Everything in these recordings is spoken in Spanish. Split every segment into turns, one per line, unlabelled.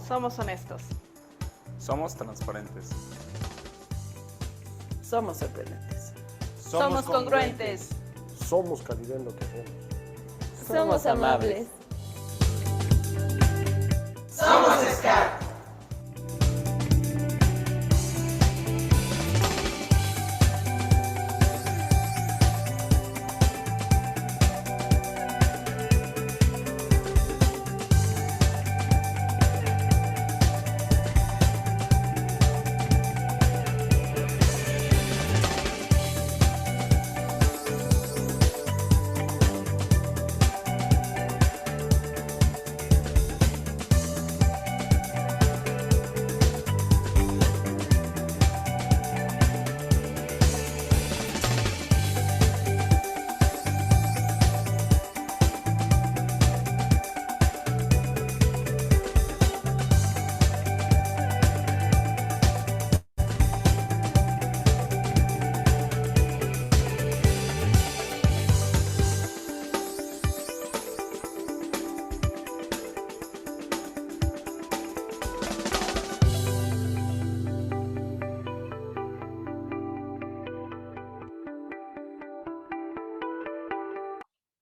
Somos honestos.
Somos transparentes.
Somos sorprendentes.
Somos congruentes.
Somos calidad en lo que hacemos.
Somos amables.
Somos SCAR.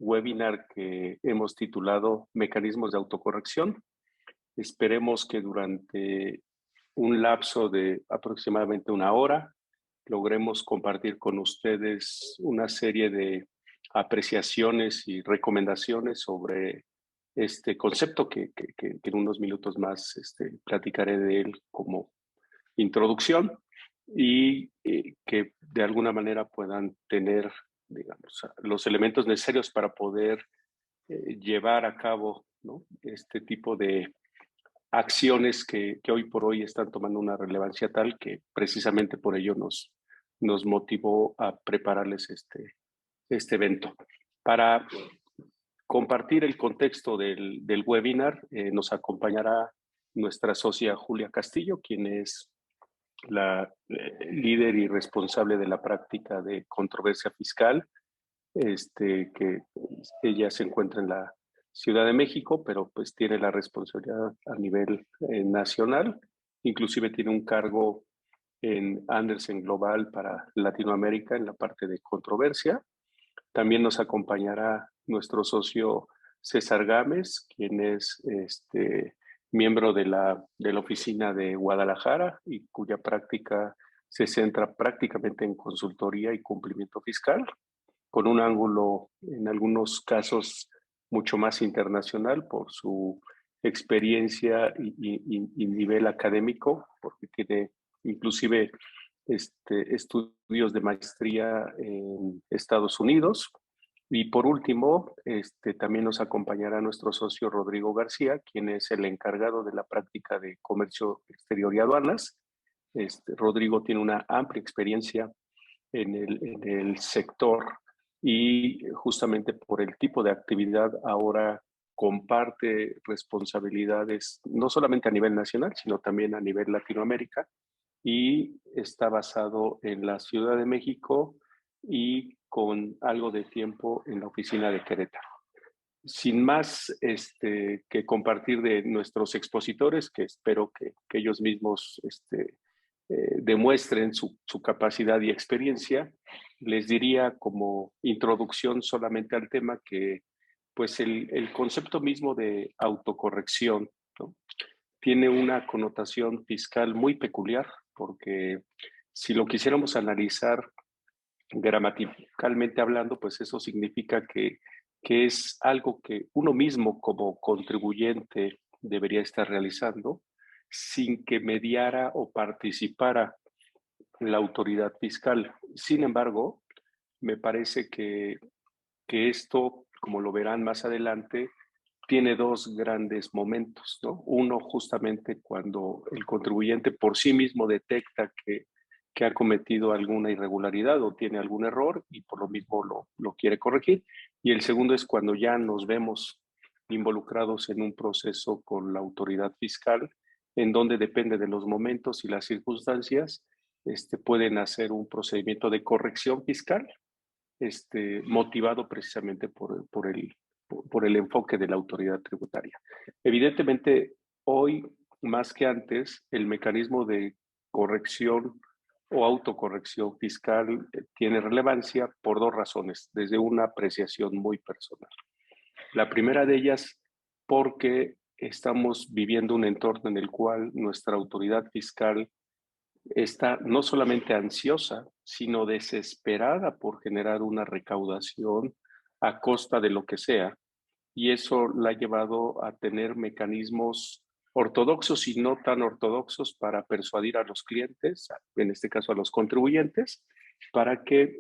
Webinar que hemos titulado Mecanismos de autocorrección. Esperemos que durante un lapso de aproximadamente una hora logremos compartir con ustedes una serie de apreciaciones y recomendaciones sobre este concepto que en unos minutos más platicaré de él como introducción y que de alguna manera puedan tener, digamos, los elementos necesarios para poder llevar a cabo, ¿no?, este tipo de acciones que hoy por hoy están tomando una relevancia tal que precisamente por ello nos motivó a prepararles este evento. Para compartir el contexto del webinar, nos acompañará nuestra socia Julia Castillo, quien es la líder y responsable de la práctica de controversia fiscal, que ella se encuentra en la Ciudad de México, pero pues tiene la responsabilidad a nivel nacional, inclusive tiene un cargo en Andersen Global para Latinoamérica en la parte de controversia. También nos acompañará nuestro socio César Gámez, quien es miembro de la oficina de Guadalajara y cuya práctica se centra prácticamente en consultoría y cumplimiento fiscal, con un ángulo en algunos casos mucho más internacional por su experiencia y nivel académico, porque tiene inclusive estudios de maestría en Estados Unidos. Y por último, también nos acompañará nuestro socio Rodrigo García, quien es el encargado de la práctica de comercio exterior y aduanas. Rodrigo tiene una amplia experiencia en el sector y justamente por el tipo de actividad ahora comparte responsabilidades no solamente a nivel nacional, sino también a nivel Latinoamérica, y está basado en la Ciudad de México y con algo de tiempo en la oficina de Querétaro. Sin más que compartir de nuestros expositores, que espero que ellos mismos demuestren su capacidad y experiencia, les diría como introducción solamente al tema que pues el concepto mismo de autocorrección, ¿no?, tiene una connotación fiscal muy peculiar, porque si lo quisiéramos analizar gramaticalmente hablando, pues eso significa que es algo que uno mismo como contribuyente debería estar realizando sin que mediara o participara la autoridad fiscal. Sin embargo, me parece que esto, como lo verán más adelante, tiene dos grandes momentos, ¿no? Uno, justamente cuando el contribuyente por sí mismo detecta que ha cometido alguna irregularidad o tiene algún error y por lo mismo lo quiere corregir. Y el segundo es cuando ya nos vemos involucrados en un proceso con la autoridad fiscal, en donde depende de los momentos y las circunstancias, pueden hacer un procedimiento de corrección fiscal, motivado precisamente por el enfoque de la autoridad tributaria. Evidentemente, hoy más que antes, el mecanismo de corrección o autocorrección fiscal tiene relevancia por dos razones, desde una apreciación muy personal. La primera de ellas, porque estamos viviendo un entorno en el cual nuestra autoridad fiscal está no solamente ansiosa, sino desesperada por generar una recaudación a costa de lo que sea. Y eso la ha llevado a tener mecanismos ortodoxos y no tan ortodoxos para persuadir a los clientes, en este caso a los contribuyentes, para que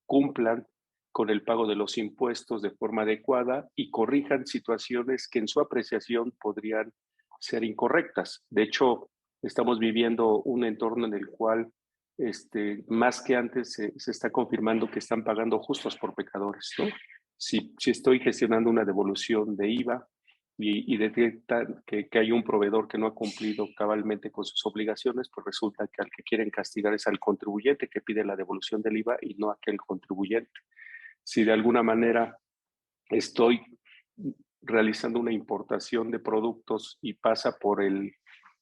cumplan con el pago de los impuestos de forma adecuada y corrijan situaciones que en su apreciación podrían ser incorrectas. De hecho, estamos viviendo un entorno en el cual más que antes se está confirmando que están pagando justos por pecadores, ¿no? Si estoy gestionando una devolución de IVA y detectan que hay un proveedor que no ha cumplido cabalmente con sus obligaciones, pues resulta que al que quieren castigar es al contribuyente que pide la devolución del IVA y no aquel contribuyente. Si de alguna manera estoy realizando una importación de productos y pasa por el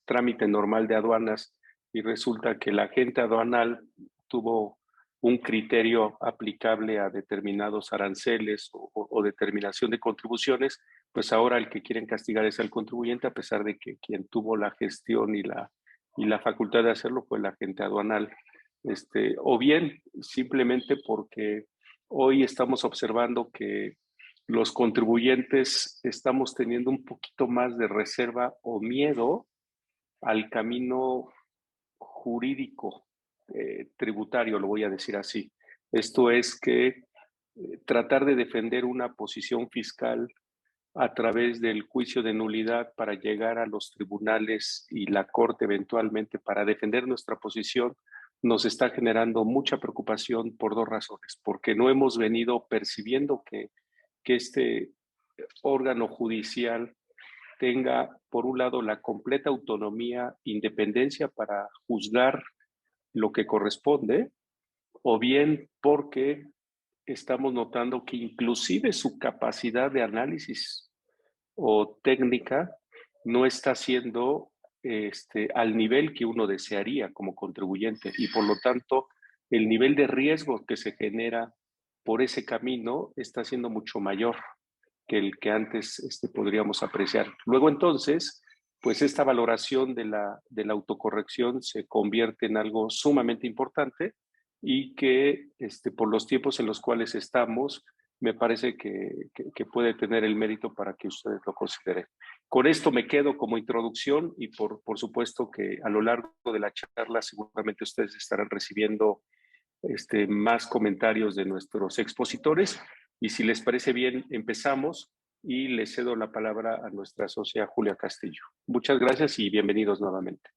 trámite normal de aduanas y resulta que el agente aduanal tuvo un criterio aplicable a determinados aranceles o determinación de contribuciones, pues ahora el que quieren castigar es al contribuyente, a pesar de que quien tuvo la gestión y la facultad de hacerlo fue el agente aduanal. O bien simplemente porque hoy estamos observando que los contribuyentes estamos teniendo un poquito más de reserva o miedo al camino jurídico tributario, lo voy a decir así. Esto es que tratar de defender una posición fiscal a través del juicio de nulidad para llegar a los tribunales y la corte eventualmente para defender nuestra posición nos está generando mucha preocupación por dos razones. Porque no hemos venido percibiendo que este órgano judicial tenga, por un lado, la completa autonomía, independencia para juzgar lo que corresponde, o bien porque estamos notando que inclusive su capacidad de análisis o técnica no está siendo al nivel que uno desearía como contribuyente y por lo tanto el nivel de riesgo que se genera por ese camino está siendo mucho mayor que el que antes podríamos apreciar. Luego entonces, pues esta valoración de la autocorrección se convierte en algo sumamente importante y que por los tiempos en los cuales estamos, me parece que puede tener el mérito para que ustedes lo consideren. Con esto me quedo como introducción y por supuesto que a lo largo de la charla seguramente ustedes estarán recibiendo más comentarios de nuestros expositores y si les parece bien empezamos y le cedo la palabra a nuestra socia Julia Castillo. Muchas gracias y bienvenidos nuevamente.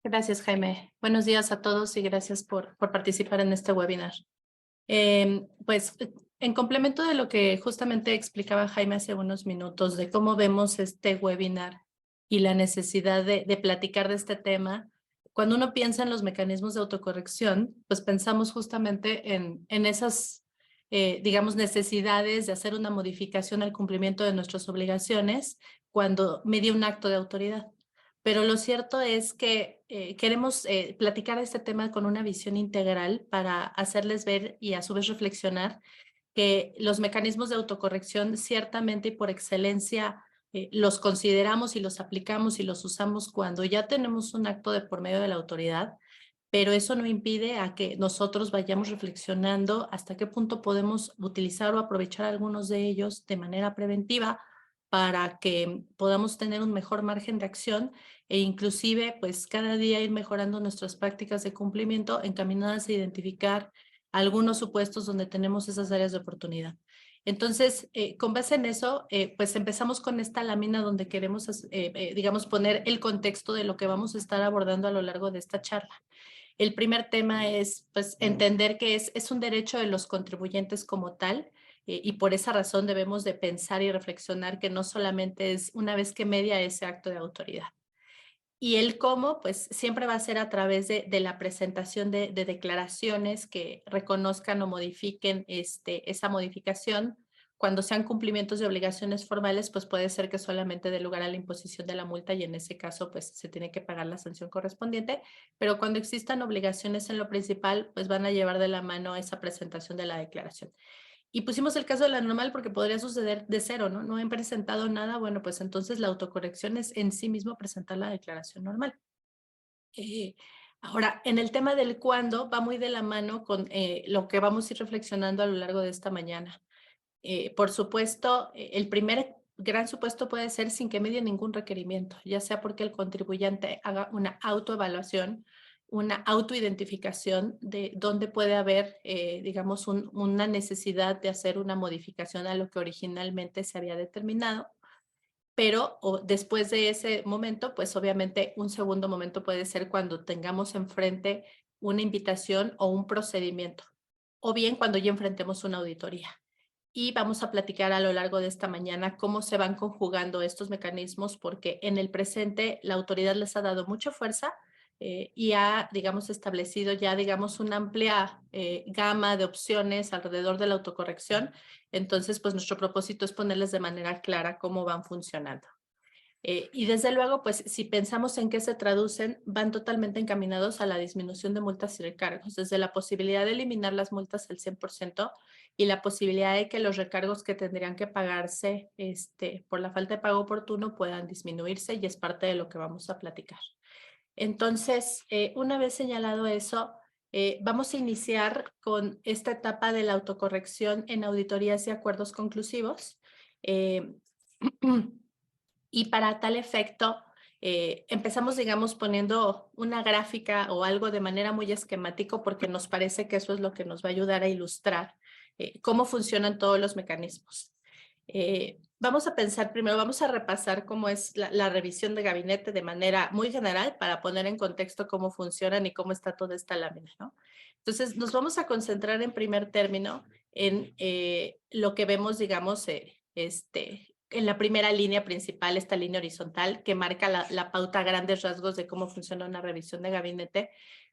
Gracias, Jaime. Buenos días a todos y gracias por participar en este webinar. Pues en complemento de lo que justamente explicaba Jaime hace unos minutos de cómo vemos este webinar y la necesidad de platicar de este tema, cuando uno piensa en los mecanismos de autocorrección, pues pensamos justamente en esas, digamos, necesidades de hacer una modificación al cumplimiento de nuestras obligaciones cuando media un acto de autoridad. Pero lo cierto es que queremos platicar este tema con una visión integral para hacerles ver y a su vez reflexionar que los mecanismos de autocorrección ciertamente y por excelencia los consideramos y los aplicamos y los usamos cuando ya tenemos un acto de por medio de la autoridad, pero eso no impide a que nosotros vayamos reflexionando hasta qué punto podemos utilizar o aprovechar algunos de ellos de manera preventiva para que podamos tener un mejor margen de acción e inclusive pues cada día ir mejorando nuestras prácticas de cumplimiento encaminadas a identificar algunos supuestos donde tenemos esas áreas de oportunidad. Entonces, con base en eso, pues empezamos con esta lámina donde queremos, digamos, poner el contexto de lo que vamos a estar abordando a lo largo de esta charla. El primer tema es pues entender que es un derecho de los contribuyentes como tal, y por esa razón debemos de pensar y reflexionar que no solamente es una vez que media ese acto de autoridad. Y el cómo, pues siempre va a ser a través de la presentación de declaraciones que reconozcan o modifiquen esa modificación Cuando sean cumplimientos de obligaciones formales, pues puede ser que solamente dé lugar a la imposición de la multa y en ese caso pues se tiene que pagar la sanción correspondiente, pero cuando existan obligaciones en lo principal, pues van a llevar de la mano esa presentación de la declaración. Y pusimos el caso de la normal porque podría suceder de cero, ¿no? No han presentado nada, bueno, pues entonces la autocorrección es en sí mismo presentar la declaración normal. Ahora, en el tema del cuándo, va muy de la mano con lo que vamos a ir reflexionando a lo largo de esta mañana. Por supuesto, el primer gran supuesto puede ser sin que medie ningún requerimiento, ya sea porque el contribuyente haga una autoevaluación, una autoidentificación de dónde puede haber, digamos, una necesidad de hacer una modificación a lo que originalmente se había determinado. Pero después de ese momento, pues obviamente un segundo momento puede ser cuando tengamos enfrente una invitación o un procedimiento, o bien cuando ya enfrentemos una auditoría. Y vamos a platicar a lo largo de esta mañana cómo se van conjugando estos mecanismos, porque en el presente la autoridad les ha dado mucha fuerza y ha, digamos, establecido ya, digamos, una amplia gama de opciones alrededor de la autocorrección. Entonces, pues nuestro propósito es ponerles de manera clara cómo van funcionando. Y desde luego, pues si pensamos en qué se traducen, van totalmente encaminados a la disminución de multas y recargos, desde la posibilidad de eliminar las multas al 100% y la posibilidad de que los recargos que tendrían que pagarse por la falta de pago oportuno puedan disminuirse, y es parte de lo que vamos a platicar. Entonces, una vez señalado eso, vamos a iniciar con esta etapa de la autocorrección en auditorías y acuerdos conclusivos. Y para tal efecto, empezamos, digamos, poniendo una gráfica o algo de manera muy esquemática, porque nos parece que eso es lo que nos va a ayudar a ilustrar cómo funcionan todos los mecanismos. Vamos a pensar primero, vamos a repasar cómo es la revisión de gabinete de manera muy general para poner en contexto cómo funcionan y cómo está toda esta lámina, ¿no? Entonces, nos vamos a concentrar en primer término en lo que vemos, digamos, en la primera línea principal, esta línea horizontal que marca la pauta a grandes rasgos de cómo funciona una revisión de gabinete,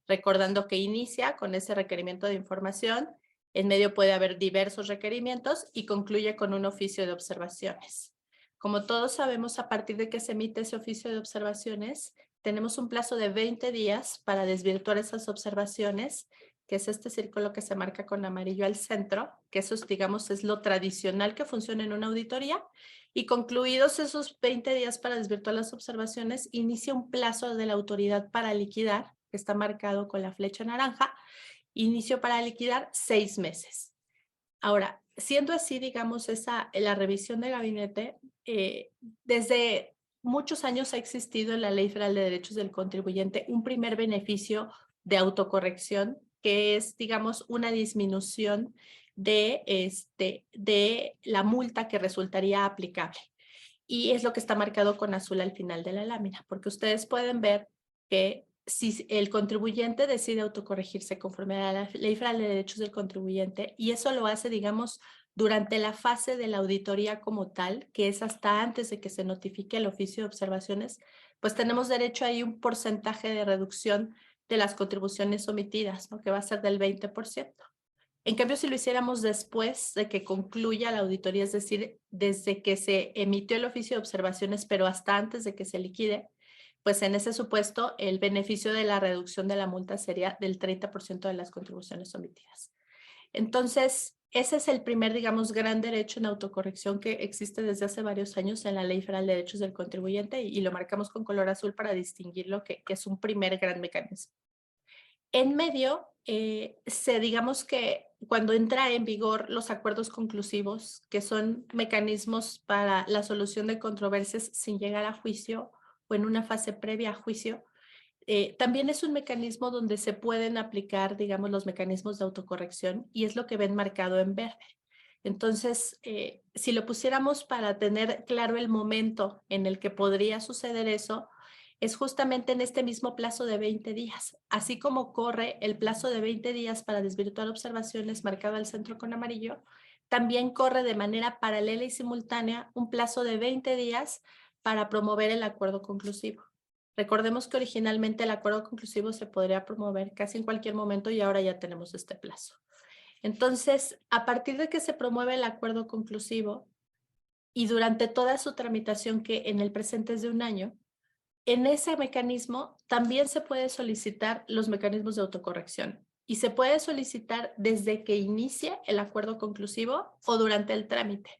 recordando que inicia con ese requerimiento de información, en medio puede haber diversos requerimientos y concluye con un oficio de observaciones. Como todos sabemos, a partir de que se emite ese oficio de observaciones, tenemos un plazo de 20 días para desvirtuar esas observaciones, que es este círculo que se marca con amarillo al centro, que eso, digamos, es lo tradicional que funciona en una auditoría. Y concluidos esos 20 días para desvirtuar las observaciones, inicia un plazo de la autoridad para liquidar, que está marcado con la flecha naranja. Inicio para liquidar 6 meses. Ahora, siendo así, digamos, la revisión de gabinete, desde muchos años ha existido en la Ley Federal de Derechos del Contribuyente un primer beneficio de autocorrección, que es, digamos, una disminución de la multa que resultaría aplicable. Y es lo que está marcado con azul al final de la lámina, porque ustedes pueden ver que si el contribuyente decide autocorregirse conforme a la Ley Federal de Derechos del Contribuyente, y eso lo hace, digamos, durante la fase de la auditoría como tal, que es hasta antes de que se notifique el oficio de observaciones, pues tenemos derecho ahí a un porcentaje de reducción de las contribuciones omitidas, ¿no? Que va a ser del 20%. En cambio, si lo hiciéramos después de que concluya la auditoría, es decir, desde que se emitió el oficio de observaciones, pero hasta antes de que se liquide, pues en ese supuesto el beneficio de la reducción de la multa sería del 30% de las contribuciones omitidas. Entonces, ese es el primer, digamos, gran derecho en autocorrección que existe desde hace varios años en la Ley Federal de Derechos del Contribuyente, y lo marcamos con color azul para distinguirlo, que es un primer gran mecanismo. En medio, digamos que cuando entra en vigor los acuerdos conclusivos, que son mecanismos para la solución de controversias sin llegar a juicio o en una fase previa a juicio, también es un mecanismo donde se pueden aplicar, digamos, los mecanismos de autocorrección, y es lo que ven marcado en verde. Entonces, si lo pusiéramos para tener claro el momento en el que podría suceder eso, es justamente en este mismo plazo de 20 días. Así como corre el plazo de 20 días para desvirtuar observaciones marcado al centro con amarillo, también corre de manera paralela y simultánea un plazo de 20 días para promover el acuerdo conclusivo. Recordemos que originalmente el acuerdo conclusivo se podría promover casi en cualquier momento, y ahora ya tenemos este plazo. Entonces, a partir de que se promueve el acuerdo conclusivo y durante toda su tramitación, que en el presente es de 1 año, en ese mecanismo también se puede solicitar los mecanismos de autocorrección y se puede solicitar desde que inicie el acuerdo conclusivo o durante el trámite.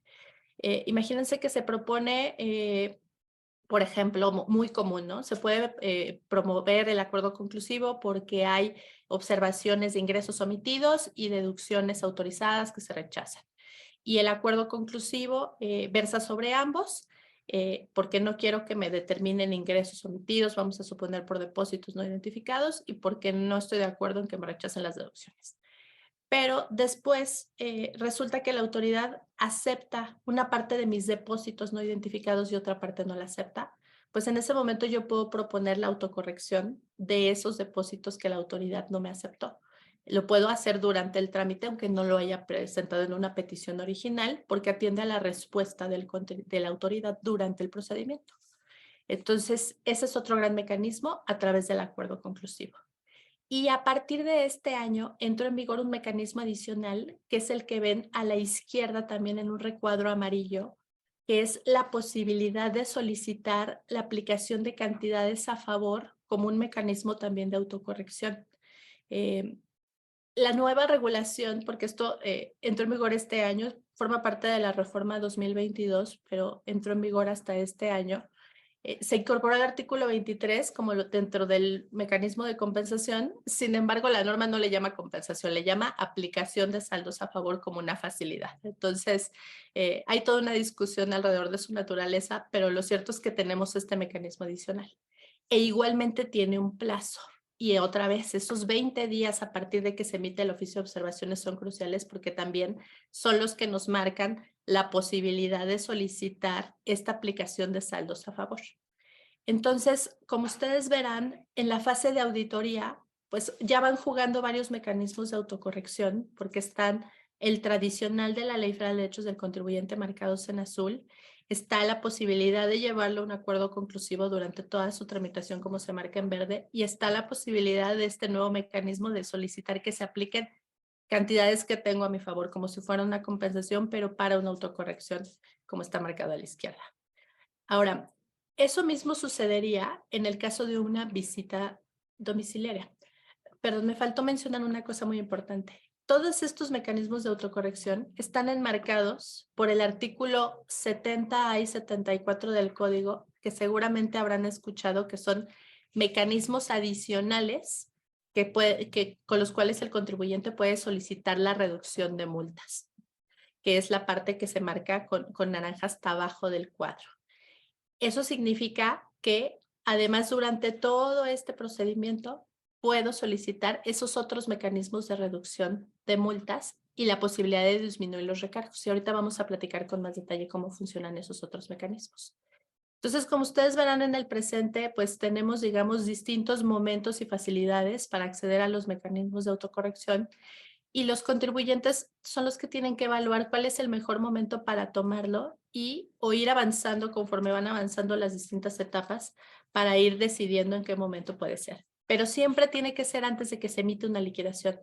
Imagínense que se propone, por ejemplo, muy común, ¿no? Se puede promover el acuerdo conclusivo porque hay observaciones de ingresos omitidos y deducciones autorizadas que se rechazan. Y el acuerdo conclusivo versa sobre ambos, porque no quiero que me determinen ingresos omitidos, vamos a suponer por depósitos no identificados, y porque no estoy de acuerdo en que me rechacen las deducciones. Pero después resulta que la autoridad acepta una parte de mis depósitos no identificados y otra parte no la acepta. Pues en ese momento yo puedo proponer la autocorrección de esos depósitos que la autoridad no me aceptó. Lo puedo hacer durante el trámite, aunque no lo haya presentado en una petición original, porque atiende a la respuesta de la autoridad durante el procedimiento. Entonces, ese es otro gran mecanismo a través del acuerdo conclusivo. Y a partir de este año entró en vigor un mecanismo adicional, que es el que ven a la izquierda también en un recuadro amarillo, que es la posibilidad de solicitar la aplicación de cantidades a favor como un mecanismo también de autocorrección. La nueva regulación, porque esto entró en vigor este año, forma parte de la reforma 2022, pero entró en vigor hasta este año. Se incorporó el artículo 23 como dentro del mecanismo de compensación. Sin embargo, la norma no le llama compensación, le llama aplicación de saldos a favor como una facilidad. Entonces, hay toda una discusión alrededor de su naturaleza, pero lo cierto es que tenemos este mecanismo adicional. E igualmente tiene un plazo. Y otra vez, esos 20 días a partir de que se emite el oficio de observaciones son cruciales porque también son los que nos marcan la posibilidad de solicitar esta aplicación de saldos a favor. Entonces, como ustedes verán, en la fase de auditoría, pues ya van jugando varios mecanismos de autocorrección porque están el tradicional de la Ley Federal de Derechos del Contribuyente marcados en azul. Está la posibilidad de llevarlo a un acuerdo conclusivo durante toda su tramitación como se marca en verde, y está la posibilidad de este nuevo mecanismo de solicitar que se apliquen cantidades que tengo a mi favor como si fuera una compensación, pero para una autocorrección como está marcado a la izquierda. Ahora, eso mismo sucedería en el caso de una visita domiciliaria. Perdón, me faltó mencionar una cosa muy importante. Todos estos mecanismos de autocorrección están enmarcados por el artículo 70A y 74 del Código, que seguramente habrán escuchado, que son mecanismos adicionales con los cuales el contribuyente puede solicitar la reducción de multas, que es la parte que se marca con naranja hasta abajo del cuadro. Eso significa que además durante todo este procedimiento puedo solicitar esos otros mecanismos de reducción de multas y la posibilidad de disminuir los recargos. Y ahorita vamos a platicar con más detalle cómo funcionan esos otros mecanismos. Entonces, como ustedes verán en el presente, pues tenemos, digamos, distintos momentos y facilidades para acceder a los mecanismos de autocorrección, y los contribuyentes son los que tienen que evaluar cuál es el mejor momento para tomarlo o ir avanzando conforme van avanzando las distintas etapas para ir decidiendo en qué momento puede ser. Pero siempre tiene que ser antes de que se emite una liquidación,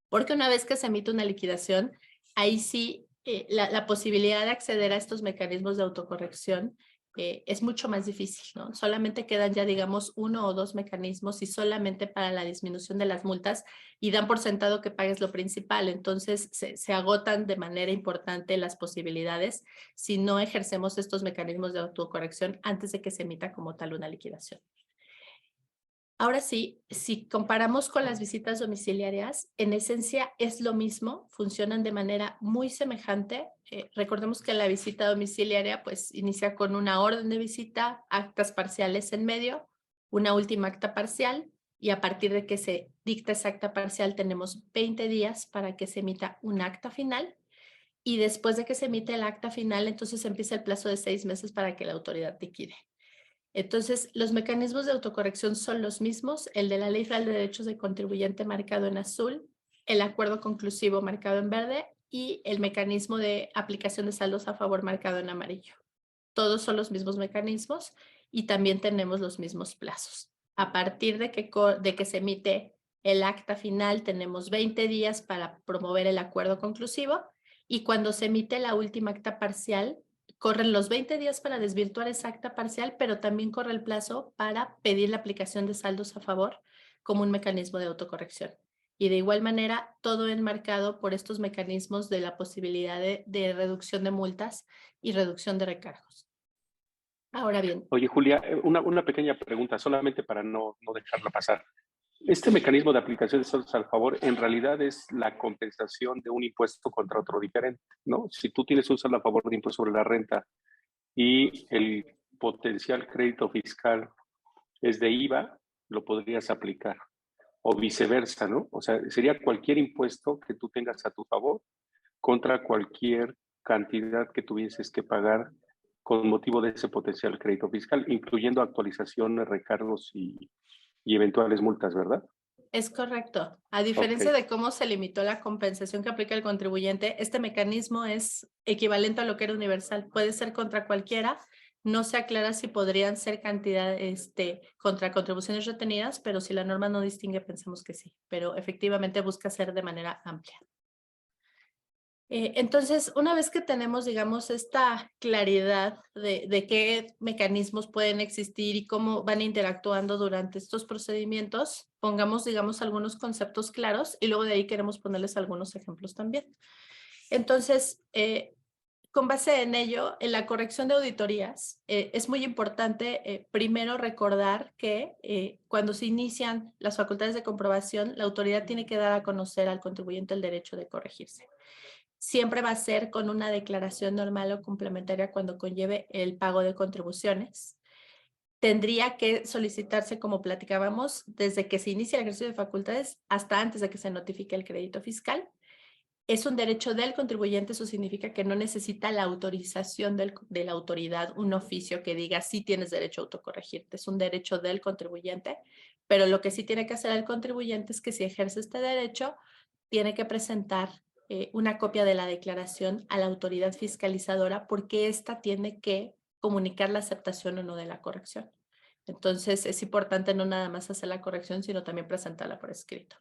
porque una vez que se emite una liquidación, ahí sí la posibilidad de acceder a estos mecanismos de autocorrección es mucho más difícil, ¿no? Solamente quedan ya, digamos, 1 o 2 mecanismos y solamente para la disminución de las multas, y dan por sentado que pagues lo principal. Entonces se agotan de manera importante las posibilidades si no ejercemos estos mecanismos de autocorrección antes de que se emita como tal una liquidación. Ahora sí, si comparamos con las visitas domiciliarias, en esencia es lo mismo, funcionan de manera muy semejante. Recordemos que la visita domiciliaria pues inicia con una orden de visita, actas parciales en medio, una última acta parcial, y a partir de que se dicta esa acta parcial tenemos 20 días para que se emita un acta final, y después de que se emite el acta final, entonces empieza el plazo de 6 meses para que la autoridad liquide. Entonces, los mecanismos de autocorrección son los mismos, el de la Ley Federal de Derechos del Contribuyente marcado en azul, el acuerdo conclusivo marcado en verde y el mecanismo de aplicación de saldos a favor marcado en amarillo. Todos son los mismos mecanismos y también tenemos los mismos plazos. A partir de que se emite el acta final tenemos 20 días para promover el acuerdo conclusivo y cuando se emite la última acta parcial, corren los 20 días para desvirtuar esa acta parcial, pero también corre el plazo para pedir la aplicación de saldos a favor como un mecanismo de autocorrección. Y de igual manera, todo enmarcado por estos mecanismos de la posibilidad de reducción de multas y reducción de recargos. Ahora bien.
Oye, Julia, una pequeña pregunta, solamente para no dejarla pasar. Este mecanismo de aplicación de saldos al favor en realidad es la compensación de un impuesto contra otro diferente, ¿no? Si tú tienes un saldo a favor de impuesto sobre la renta y el potencial crédito fiscal es de IVA, lo podrías aplicar. O viceversa, ¿no? O sea, sería cualquier impuesto que tú tengas a tu favor contra cualquier cantidad que tuvieses que pagar con motivo de ese potencial crédito fiscal, incluyendo actualizaciones, recargos y eventuales multas, ¿verdad?
Es correcto. A diferencia de cómo se limitó la compensación que aplica el contribuyente, este mecanismo es equivalente a lo que era universal. Puede ser contra cualquiera. No se aclara si podrían ser cantidades contra contribuciones retenidas, pero si la norma no distingue, pensamos que sí. Pero efectivamente busca ser de manera amplia. Entonces, una vez que tenemos, digamos, esta claridad de qué mecanismos pueden existir y cómo van interactuando durante estos procedimientos, pongamos, digamos, algunos conceptos claros y luego de ahí queremos ponerles algunos ejemplos también. Entonces, con base en ello, en la corrección de auditorías, es muy importante primero recordar que cuando se inician las facultades de comprobación, la autoridad tiene que dar a conocer al contribuyente el derecho de corregirse. Siempre va a ser con una declaración normal o complementaria cuando conlleve el pago de contribuciones. Tendría que solicitarse, como platicábamos, desde que se inicia el ejercicio de facultades hasta antes de que se notifique el crédito fiscal. Es un derecho del contribuyente, eso significa que no necesita la autorización de la autoridad, un oficio que diga sí tienes derecho a autocorregirte, es un derecho del contribuyente, pero lo que sí tiene que hacer el contribuyente es que si ejerce este derecho, tiene que presentar una copia de la declaración a la autoridad fiscalizadora porque ésta tiene que comunicar la aceptación o no de la corrección. Entonces es importante no nada más hacer la corrección, sino también presentarla por escrito.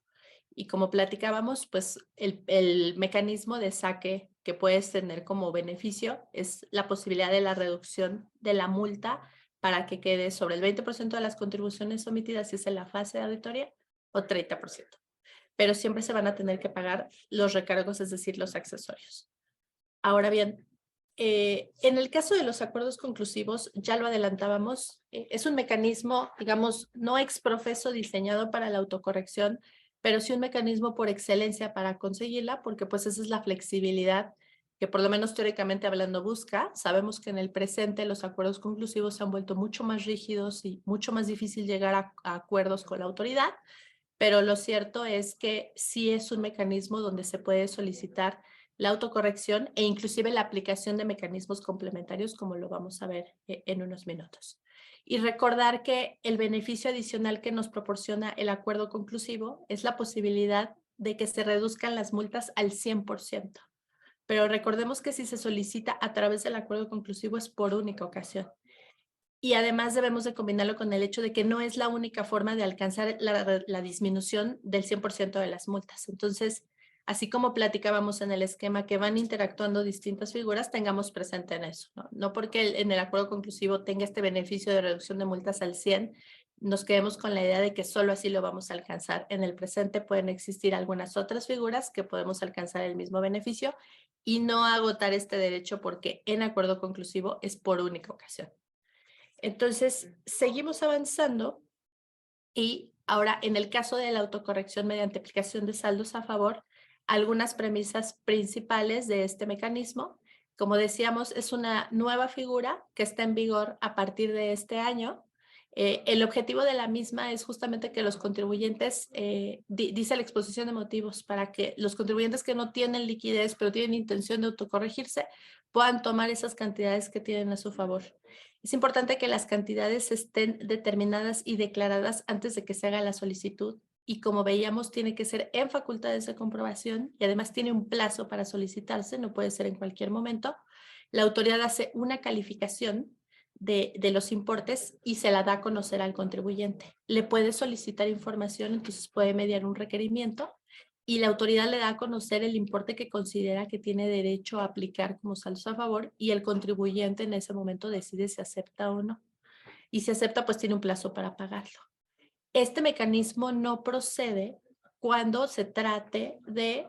Y como platicábamos, pues el mecanismo de saque que puedes tener como beneficio es la posibilidad de la reducción de la multa para que quede sobre el 20% de las contribuciones omitidas si es en la fase de auditoría o 30%. Pero siempre se van a tener que pagar los recargos, es decir, los accesorios. Ahora bien, en el caso de los acuerdos conclusivos, ya lo adelantábamos, es un mecanismo, digamos, no exprofeso diseñado para la autocorrección, pero sí un mecanismo por excelencia para conseguirla, porque pues esa es la flexibilidad que por lo menos teóricamente hablando busca. Sabemos que en el presente los acuerdos conclusivos se han vuelto mucho más rígidos y mucho más difícil llegar a acuerdos con la autoridad, pero lo cierto es que sí es un mecanismo donde se puede solicitar la autocorrección e inclusive la aplicación de mecanismos complementarios, como lo vamos a ver en unos minutos. Y recordar que el beneficio adicional que nos proporciona el acuerdo conclusivo es la posibilidad de que se reduzcan las multas al 100%. Pero recordemos que si se solicita a través del acuerdo conclusivo es por única ocasión. Y además debemos de combinarlo con el hecho de que no es la única forma de alcanzar la disminución del 100% de las multas. Entonces, así como platicábamos en el esquema que van interactuando distintas figuras, tengamos presente en eso, ¿no? No porque en el acuerdo conclusivo tenga este beneficio de reducción de multas al 100, nos quedemos con la idea de que solo así lo vamos a alcanzar. En el presente pueden existir algunas otras figuras que podemos alcanzar el mismo beneficio y no agotar este derecho porque en acuerdo conclusivo es por única ocasión. Entonces, seguimos avanzando y ahora en el caso de la autocorrección mediante aplicación de saldos a favor, algunas premisas principales de este mecanismo. Como decíamos, es una nueva figura que está en vigor a partir de este año. El objetivo de la misma es justamente que los contribuyentes, dice la exposición de motivos, para que los contribuyentes que no tienen liquidez pero tienen intención de autocorregirse puedan tomar esas cantidades que tienen a su favor. Es importante que las cantidades estén determinadas y declaradas antes de que se haga la solicitud y como veíamos tiene que ser en facultades de comprobación y además tiene un plazo para solicitarse, no puede ser en cualquier momento. La autoridad hace una calificación de los importes y se la da a conocer al contribuyente. Le puede solicitar información, entonces puede mediar un requerimiento y la autoridad le da a conocer el importe que considera que tiene derecho a aplicar como saldos a favor y el contribuyente en ese momento decide si acepta o no. Y si acepta, pues tiene un plazo para pagarlo. Este mecanismo no procede cuando se trate de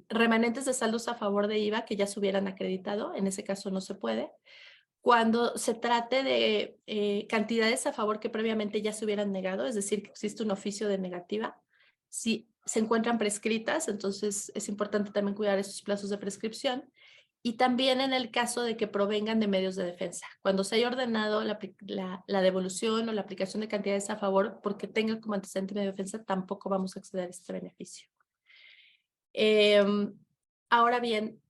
remanentes de saldos a favor de IVA que ya se hubieran acreditado, en ese caso no se puede. Cuando se trate de cantidades a favor que previamente ya se hubieran negado, es decir, que existe un oficio de negativa, si se encuentran prescritas, entonces es importante también cuidar esos plazos de prescripción. Y también en el caso de que provengan de medios de defensa. Cuando se haya ordenado la devolución o la aplicación de cantidades a favor porque tenga como antecedente medio de defensa, tampoco vamos a acceder a este beneficio. Ahora bien,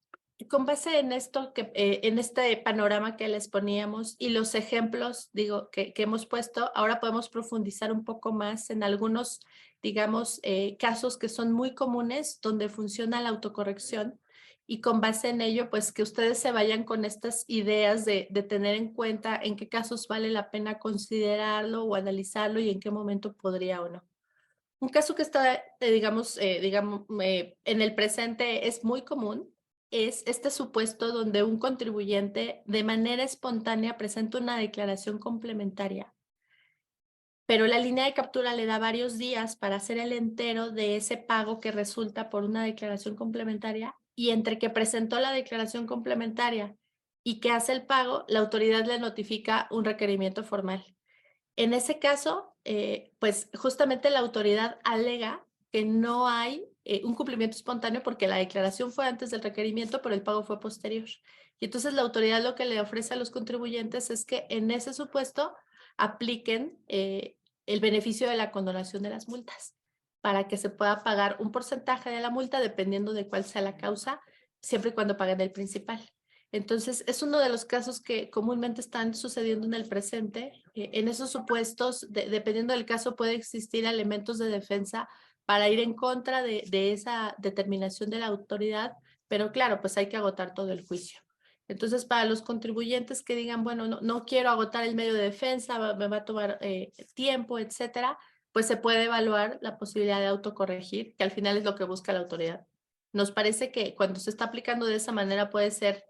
con base en esto, en este panorama que les poníamos y los ejemplos, digo, que hemos puesto, ahora podemos profundizar un poco más en algunos, digamos, casos que son muy comunes donde funciona la autocorrección y con base en ello, pues que ustedes se vayan con estas ideas de tener en cuenta en qué casos vale la pena considerarlo o analizarlo y en qué momento podría o no. Un caso que está, digamos, en el presente es muy común, es este supuesto donde un contribuyente de manera espontánea presenta una declaración complementaria, pero la línea de captura le da varios días para hacer el entero de ese pago que resulta por una declaración complementaria y entre que presentó la declaración complementaria y que hace el pago, la autoridad le notifica un requerimiento formal. En ese caso, pues justamente la autoridad alega que no hay un cumplimiento espontáneo porque la declaración fue antes del requerimiento, pero el pago fue posterior. Y entonces la autoridad lo que le ofrece a los contribuyentes es que en ese supuesto apliquen el beneficio de la condonación de las multas para que se pueda pagar un porcentaje de la multa dependiendo de cuál sea la causa, siempre y cuando paguen el principal. Entonces, es uno de los casos que comúnmente están sucediendo en el presente. En esos supuestos, dependiendo del caso, puede existir elementos de defensa para ir en contra de esa determinación de la autoridad, pero claro, pues hay que agotar todo el juicio. Entonces, para los contribuyentes que digan, bueno, no quiero agotar el medio de defensa, me va a tomar tiempo, etcétera, pues se puede evaluar la posibilidad de autocorregir, que al final es lo que busca la autoridad. Nos parece que cuando se está aplicando de esa manera puede ser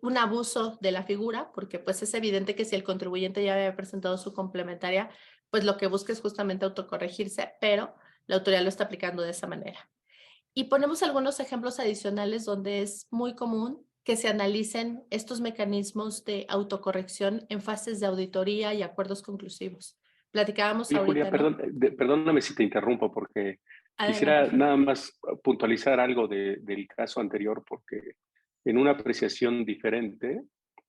un abuso de la figura, porque pues es evidente que si el contribuyente ya había presentado su complementaria, pues lo que busca es justamente autocorregirse, pero la autoridad lo está aplicando de esa manera. Y ponemos algunos ejemplos adicionales donde es muy común que se analicen estos mecanismos de autocorrección en fases de auditoría y acuerdos conclusivos. Platicábamos
Sí,
ahorita,
Julia,
¿no?
perdóname si te interrumpo porque quisiera
Adelante.
nada más puntualizar algo del caso anterior porque en una apreciación diferente,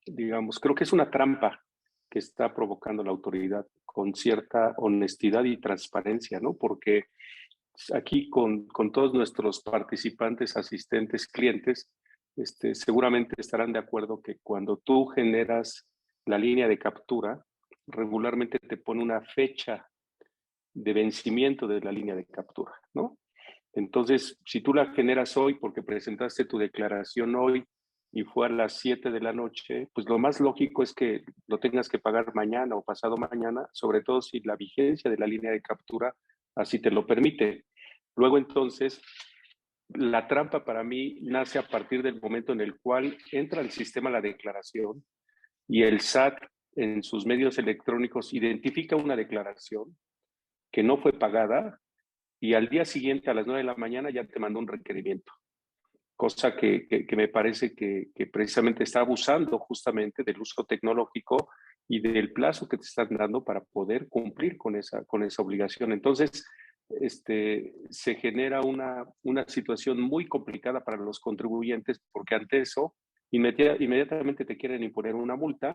digamos, creo que es una trampa que está provocando la autoridad con cierta honestidad y transparencia, ¿no? Porque aquí con todos nuestros participantes, asistentes, clientes, seguramente estarán de acuerdo que cuando tú generas la línea de captura, regularmente te pone una fecha de vencimiento de la línea de captura, ¿no? Entonces, si tú la generas hoy porque presentaste tu declaración hoy y fue a las 7 de la noche, pues lo más lógico es que lo tengas que pagar mañana o pasado mañana, sobre todo si la vigencia de la línea de captura así te lo permite. Luego entonces, la trampa para mí nace a partir del momento en el cual entra al sistema la declaración y el SAT en sus medios electrónicos identifica una declaración que no fue pagada y al día siguiente a las 9 de la mañana ya te mandó un requerimiento. Cosa que me parece que precisamente está abusando justamente del uso tecnológico y del plazo que te están dando para poder cumplir con esa obligación. Entonces, se genera una situación muy complicada para los contribuyentes porque ante eso inmediatamente te quieren imponer una multa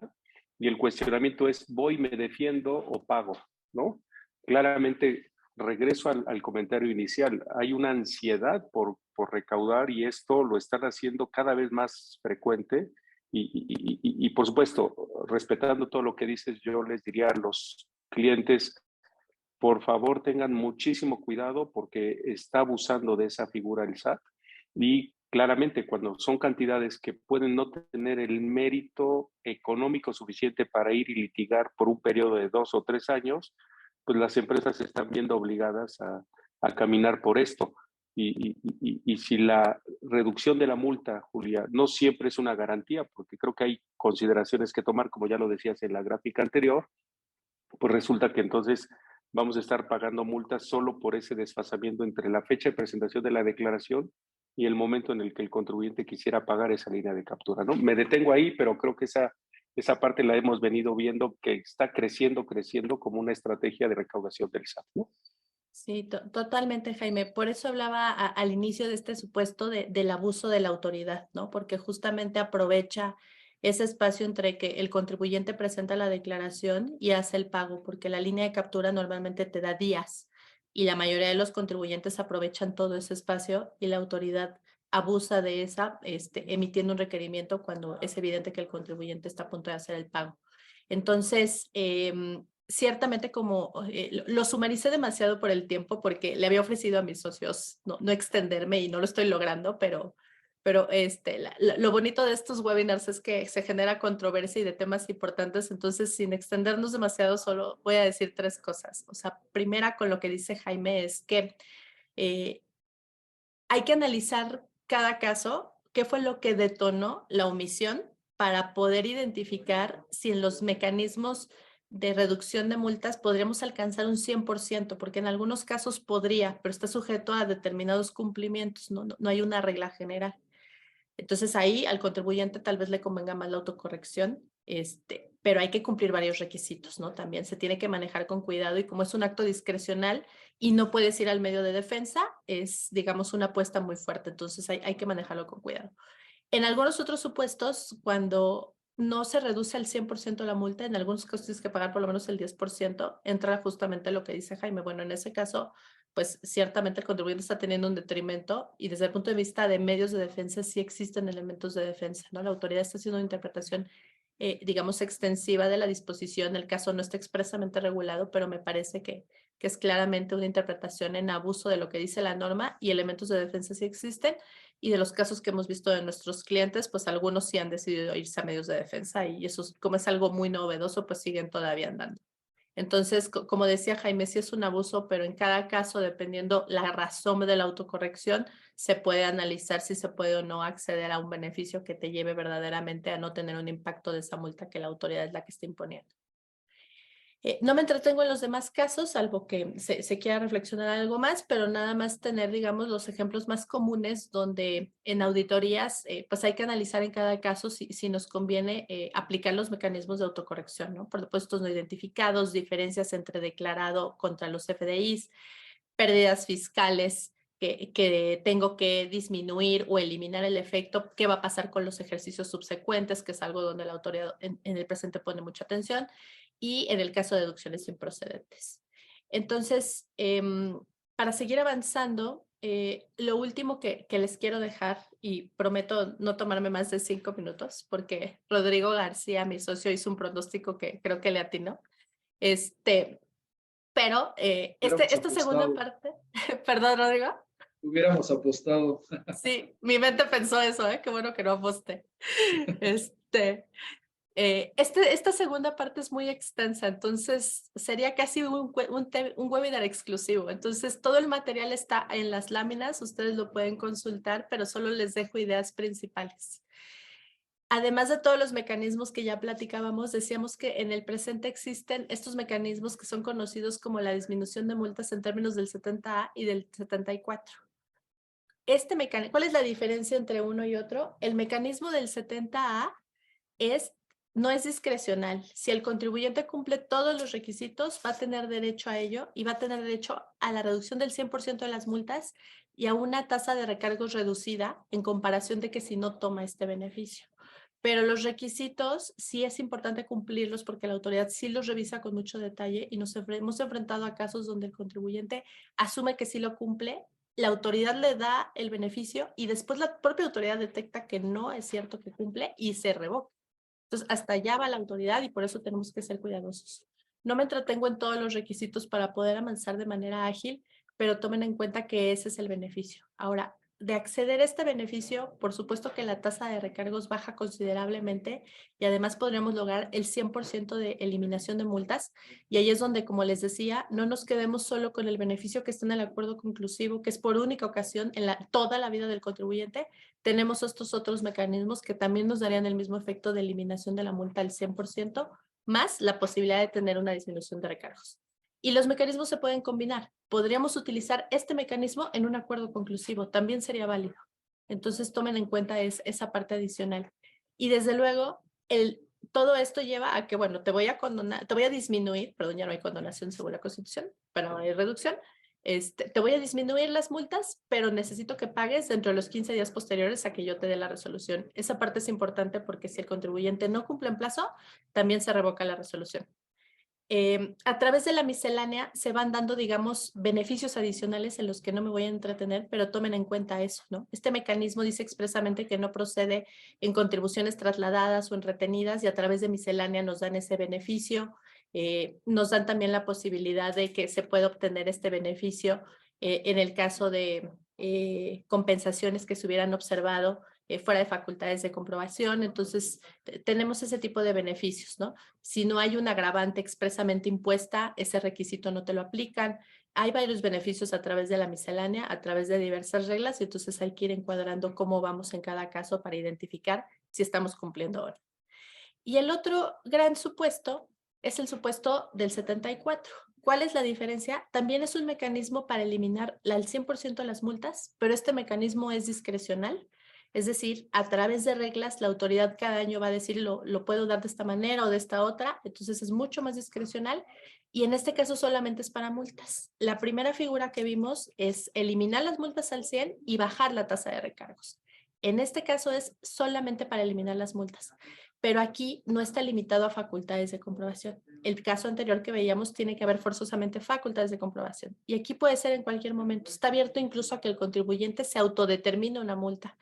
y el cuestionamiento es voy, me defiendo o pago, ¿no? Claramente regreso al comentario inicial, hay una ansiedad por recaudar y esto lo están haciendo cada vez más frecuente y por supuesto, respetando todo lo que dices, yo les diría a los clientes, por favor tengan muchísimo cuidado porque está abusando de esa figura el SAT y claramente cuando son cantidades que pueden no tener el mérito económico suficiente para ir y litigar por un periodo de 2 o 3 años, pues las empresas se están viendo obligadas a caminar por esto. Y si la reducción de la multa, Julia, no siempre es una garantía, porque creo que hay consideraciones que tomar, como ya lo decías en la gráfica anterior, pues resulta que entonces vamos a estar pagando multas solo por ese desfasamiento entre la fecha de presentación de la declaración y el momento en el que el contribuyente quisiera pagar esa línea de captura, ¿no? Me detengo ahí, pero creo que esa parte la hemos venido viendo que está creciendo como una estrategia de recaudación del SAT, ¿no?
Sí, totalmente, Jaime. Por eso hablaba al inicio de este supuesto del abuso de la autoridad, ¿no? Porque justamente aprovecha ese espacio entre que el contribuyente presenta la declaración y hace el pago, porque la línea de captura normalmente te da días y la mayoría de los contribuyentes aprovechan todo ese espacio y la autoridad abusa de esa, emitiendo un requerimiento cuando es evidente que el contribuyente está a punto de hacer el pago. Entonces, ciertamente como lo sumaricé demasiado por el tiempo porque le había ofrecido a mis socios no extenderme y no lo estoy logrando, pero lo bonito de estos webinars es que se genera controversia y de temas importantes, entonces sin extendernos demasiado solo voy a decir 3 cosas. O sea, primera con lo que dice Jaime es que hay que analizar cada caso, qué fue lo que detonó la omisión para poder identificar si en los mecanismos de reducción de multas podríamos alcanzar un 100%, porque en algunos casos podría, pero está sujeto a determinados cumplimientos, no hay una regla general. Entonces ahí al contribuyente tal vez le convenga más la autocorrección, pero hay que cumplir varios requisitos, ¿no? También se tiene que manejar con cuidado y como es un acto discrecional y no puedes ir al medio de defensa, es, digamos, una apuesta muy fuerte, entonces hay que manejarlo con cuidado. En algunos otros supuestos, cuando no se reduce al 100% la multa, en algunos casos tienes que pagar por lo menos el 10%, entra justamente lo que dice Jaime. Bueno, en ese caso, pues ciertamente el contribuyente está teniendo un detrimento y desde el punto de vista de medios de defensa sí existen elementos de defensa, ¿no? La autoridad está haciendo una interpretación, digamos, extensiva de la disposición. El caso no está expresamente regulado, pero me parece que es claramente una interpretación en abuso de lo que dice la norma y elementos de defensa sí existen. Y de los casos que hemos visto de nuestros clientes, pues algunos sí han decidido irse a medios de defensa y eso, como es algo muy novedoso, pues siguen todavía andando. Entonces, como decía Jaime, sí es un abuso, pero en cada caso, dependiendo la razón de la autocorrección, se puede analizar si se puede o no acceder a un beneficio que te lleve verdaderamente a no tener un impacto de esa multa que la autoridad es la que está imponiendo. No me entretengo en los demás casos, salvo que se quiera reflexionar algo más, pero nada más tener, digamos, los ejemplos más comunes donde en auditorías, pues hay que analizar en cada caso si nos conviene aplicar los mecanismos de autocorrección, ¿no? Por depósitos no identificados, diferencias entre declarado contra los FDIs, pérdidas fiscales que tengo que disminuir o eliminar el efecto, qué va a pasar con los ejercicios subsecuentes, que es algo donde la autoridad en el presente pone mucha atención, y en el caso de deducciones improcedentes. Entonces, para seguir avanzando, lo último que les quiero dejar, y prometo no tomarme más de 5 minutos, porque Rodrigo García, mi socio, hizo un pronóstico que creo que le atinó. Pero esta segunda parte, perdón, Rodrigo.
Hubiéramos apostado.
Sí, mi mente pensó eso, qué bueno que no aposté. Esta segunda parte es muy extensa, entonces sería casi un webinar exclusivo. Entonces todo el material está en las láminas, ustedes lo pueden consultar, pero solo les dejo ideas principales. Además de todos los mecanismos que ya platicábamos, decíamos que en el presente existen estos mecanismos que son conocidos como la disminución de multas en términos del 70A y del 74. ¿Cuál es la diferencia entre uno y otro? El mecanismo del 70A no es discrecional. Si el contribuyente cumple todos los requisitos, va a tener derecho a ello y va a tener derecho a la reducción del 100% de las multas y a una tasa de recargos reducida en comparación de que si no toma este beneficio. Pero los requisitos sí es importante cumplirlos porque la autoridad sí los revisa con mucho detalle y nos hemos enfrentado a casos donde el contribuyente asume que sí lo cumple, la autoridad le da el beneficio y después la propia autoridad detecta que no es cierto que cumple y se revoca. Entonces, hasta allá va la autoridad y por eso tenemos que ser cuidadosos. No me entretengo en todos los requisitos para poder avanzar de manera ágil, pero tomen en cuenta que ese es el beneficio. Ahora, de acceder a este beneficio, por supuesto que la tasa de recargos baja considerablemente y además podríamos lograr el 100% de eliminación de multas. Y ahí es donde, como les decía, no nos quedemos solo con el beneficio que está en el acuerdo conclusivo, que es por única ocasión en toda la vida del contribuyente. Tenemos estos otros mecanismos que también nos darían el mismo efecto de eliminación de la multa al 100%, más la posibilidad de tener una disminución de recargos. Y los mecanismos se pueden combinar. Podríamos utilizar este mecanismo en un acuerdo conclusivo, también sería válido. Entonces tomen en cuenta esa parte adicional. Y desde luego, todo esto lleva a que, bueno, te voy a disminuir, perdón, ya no hay condonación según la Constitución, pero hay reducción. Te voy a disminuir las multas, pero necesito que pagues dentro de los 15 días posteriores a que yo te dé la resolución. Esa parte es importante porque si el contribuyente no cumple en plazo, también se revoca la resolución. A través de la miscelánea se van dando, digamos, beneficios adicionales en los que no me voy a entretener, pero tomen en cuenta eso, ¿no? Este mecanismo dice expresamente que no procede en contribuciones trasladadas o en retenidas y a través de miscelánea nos dan ese beneficio. Nos dan también la posibilidad de que se pueda obtener este beneficio en el caso de compensaciones que se hubieran observado fuera de facultades de comprobación. Entonces, tenemos ese tipo de beneficios, ¿no? Si no hay un agravante expresamente impuesta, ese requisito no te lo aplican. Hay varios beneficios a través de la miscelánea, a través de diversas reglas, y entonces hay que ir encuadrando cómo vamos en cada caso para identificar si estamos cumpliendo o no. Y el otro gran supuesto es el supuesto del 74. ¿Cuál es la diferencia? También es un mecanismo para eliminar al 100% de las multas, pero este mecanismo es discrecional. Es decir, a través de reglas, la autoridad cada año va a decir lo puedo dar de esta manera o de esta otra, entonces es mucho más discrecional y en este caso solamente es para multas. La primera figura que vimos es eliminar las multas al 100 y bajar la tasa de recargos. En este caso es solamente para eliminar las multas, pero aquí no está limitado a facultades de comprobación. El caso anterior que veíamos tiene que haber forzosamente facultades de comprobación y aquí puede ser en cualquier momento. Está abierto incluso a que el contribuyente se autodetermine una multa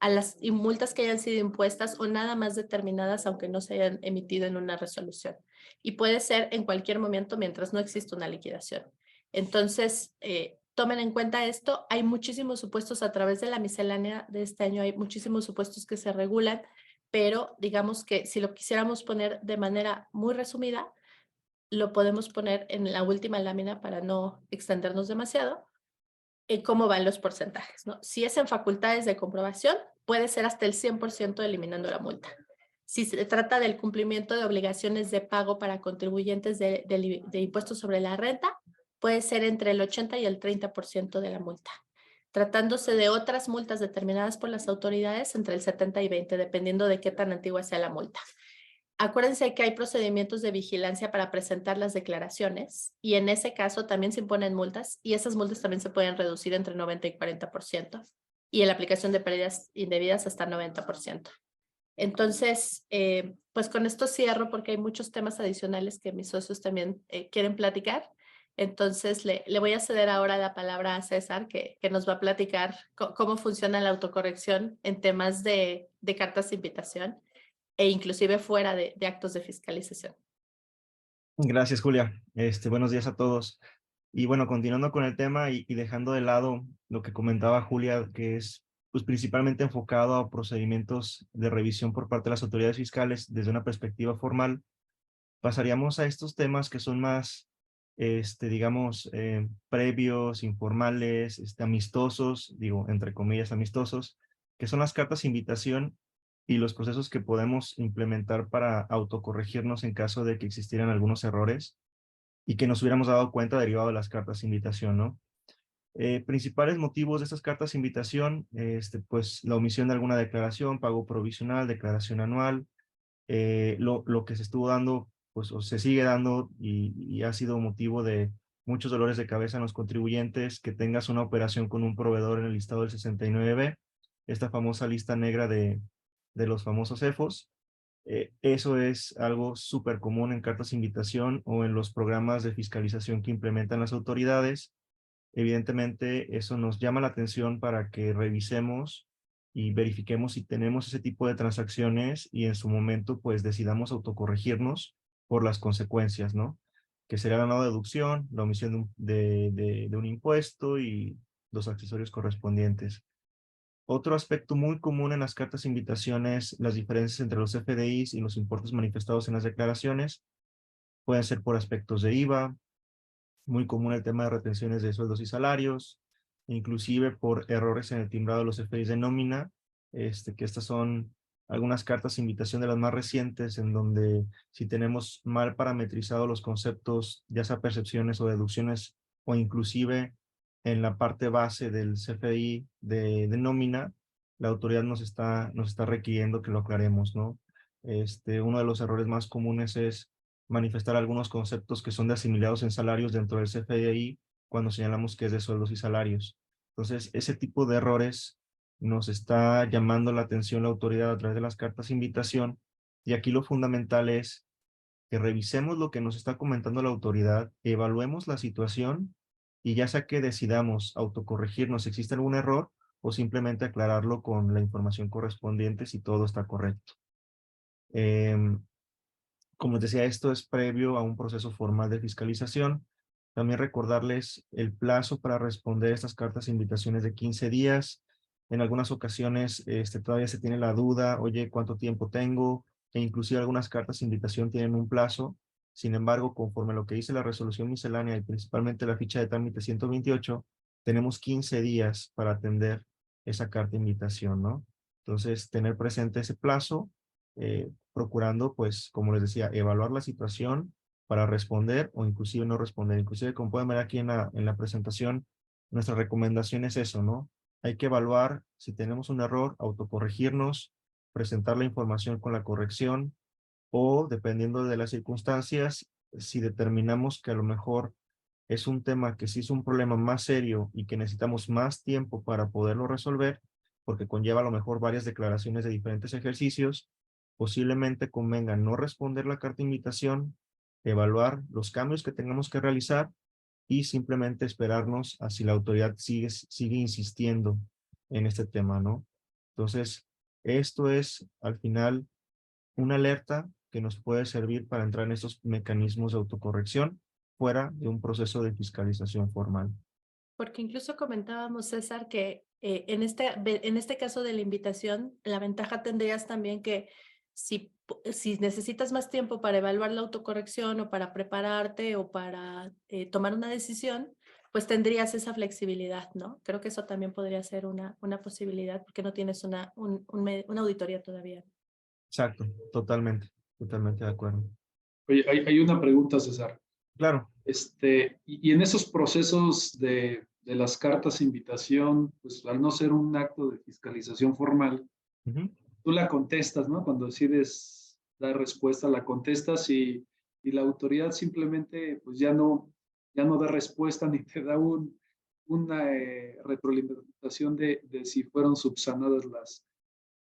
a las multas que hayan sido impuestas o nada más determinadas aunque no se hayan emitido en una resolución. Y puede ser en cualquier momento mientras no exista una liquidación. Entonces, tomen en cuenta esto. Hay muchísimos supuestos a través de la miscelánea de este año, hay muchísimos supuestos que se regulan, pero digamos que si lo quisiéramos poner de manera muy resumida, lo podemos poner en la última lámina para no extendernos demasiado. Cómo van los porcentajes, ¿no? Si es en facultades de comprobación, puede ser hasta el 100% eliminando la multa. Si se trata del cumplimiento de obligaciones de pago para contribuyentes de impuestos sobre la renta, puede ser entre el 80 y el 30% de la multa. Tratándose de otras multas determinadas por las autoridades, entre el 70 y 20, dependiendo de qué tan antigua sea la multa. Acuérdense que hay procedimientos de vigilancia para presentar las declaraciones y en ese caso también se imponen multas y esas multas también se pueden reducir entre 90 y 40% y en la aplicación de pérdidas indebidas hasta 90%. Entonces, pues con esto cierro porque hay muchos temas adicionales que mis socios también quieren platicar. Entonces, le voy a ceder ahora la palabra a César que nos va a platicar cómo funciona la autocorrección en temas de cartas de invitación e inclusive fuera de actos de fiscalización.
Gracias, Julia. Buenos días a todos. Y bueno, continuando con el tema y dejando de lado lo que comentaba Julia, que es pues, principalmente enfocado a procedimientos de revisión por parte de las autoridades fiscales desde una perspectiva formal, pasaríamos a estos temas que son más, digamos, previos, informales, amistosos, digo, entre comillas, amistosos, que son las cartas de invitación y los procesos que podemos implementar para autocorregirnos en caso de que existieran algunos errores y que nos hubiéramos dado cuenta derivado de las cartas de invitación, ¿no? Principales motivos de estas cartas de invitación, pues la omisión de alguna declaración, pago provisional, declaración anual, lo que se estuvo dando, pues o se sigue dando y ha sido motivo de muchos dolores de cabeza en los contribuyentes, que tengas una operación con un proveedor en el listado del 69B, esta famosa lista negra de los famosos EFOS. Eso es algo súper común en cartas de invitación o en los programas de fiscalización que implementan las autoridades. Evidentemente, eso nos llama la atención para que revisemos y verifiquemos si tenemos ese tipo de transacciones y en su momento, pues, decidamos autocorregirnos por las consecuencias, ¿no? Que sería la no deducción, la omisión de un impuesto y los accesorios correspondientes. Otro aspecto muy común en las cartas de invitación es las diferencias entre los FDIs y los importes manifestados en las declaraciones. Pueden ser por aspectos de IVA, muy común el tema de retenciones de sueldos y salarios, inclusive por errores en el timbrado de los FDIs de nómina, que estas son algunas cartas de invitación de las más recientes, en donde si tenemos mal parametrizados los conceptos, ya sea percepciones o deducciones, o inclusive en la parte base del CFDI de nómina, la autoridad nos está requiriendo que lo aclaremos, ¿no? Uno de los errores más comunes es manifestar algunos conceptos que son de asimilados en salarios dentro del CFDI cuando señalamos que es de sueldos y salarios. Entonces, ese tipo de errores nos está llamando la atención la autoridad a través de las cartas de invitación, y aquí lo fundamental es que revisemos lo que nos está comentando la autoridad, evaluemos la situación y ya sea que decidamos autocorregirnos si existe algún error o simplemente aclararlo con la información correspondiente si todo está correcto. Como les decía, esto es previo a un proceso formal de fiscalización. También recordarles el plazo para responder estas cartas e invitaciones de 15 días. En algunas ocasiones todavía se tiene la duda, oye, ¿cuánto tiempo tengo? E inclusive algunas cartas de invitación tienen un plazo. Sin embargo, conforme a lo que dice la resolución miscelánea y principalmente la ficha de trámite 128, tenemos 15 días para atender esa carta de invitación, ¿no? Entonces, tener presente ese plazo, procurando, pues, como les decía, evaluar la situación para responder o inclusive no responder. Inclusive, como pueden ver aquí en la presentación, nuestra recomendación es eso, ¿no? Hay que evaluar si tenemos un error, autocorregirnos, presentar la información con la corrección, o dependiendo de las circunstancias, si determinamos que a lo mejor es un tema que sí es un problema más serio y que necesitamos más tiempo para poderlo resolver, porque conlleva a lo mejor varias declaraciones de diferentes ejercicios, posiblemente convenga no responder la carta de invitación, evaluar los cambios que tengamos que realizar y simplemente esperarnos a si la autoridad sigue insistiendo en este tema, ¿no? Entonces, esto es al final una alerta que nos puede servir para entrar en estos mecanismos de autocorrección fuera de un proceso de fiscalización formal.
Porque incluso comentábamos, César, que en este caso de la invitación, la ventaja tendrías también que si necesitas más tiempo para evaluar la autocorrección o para prepararte o para tomar una decisión, pues tendrías esa flexibilidad, ¿no? Creo que eso también podría ser una posibilidad porque no tienes una auditoría todavía.
Exacto, totalmente de acuerdo.
Oye, hay una pregunta, César.
Claro.
Y en esos procesos de las cartas de invitación, pues al no ser un acto de fiscalización formal, tú la contestas, ¿no? Cuando decides dar respuesta, la contestas y la autoridad simplemente pues ya no da respuesta ni te da una retroalimentación de si fueron subsanadas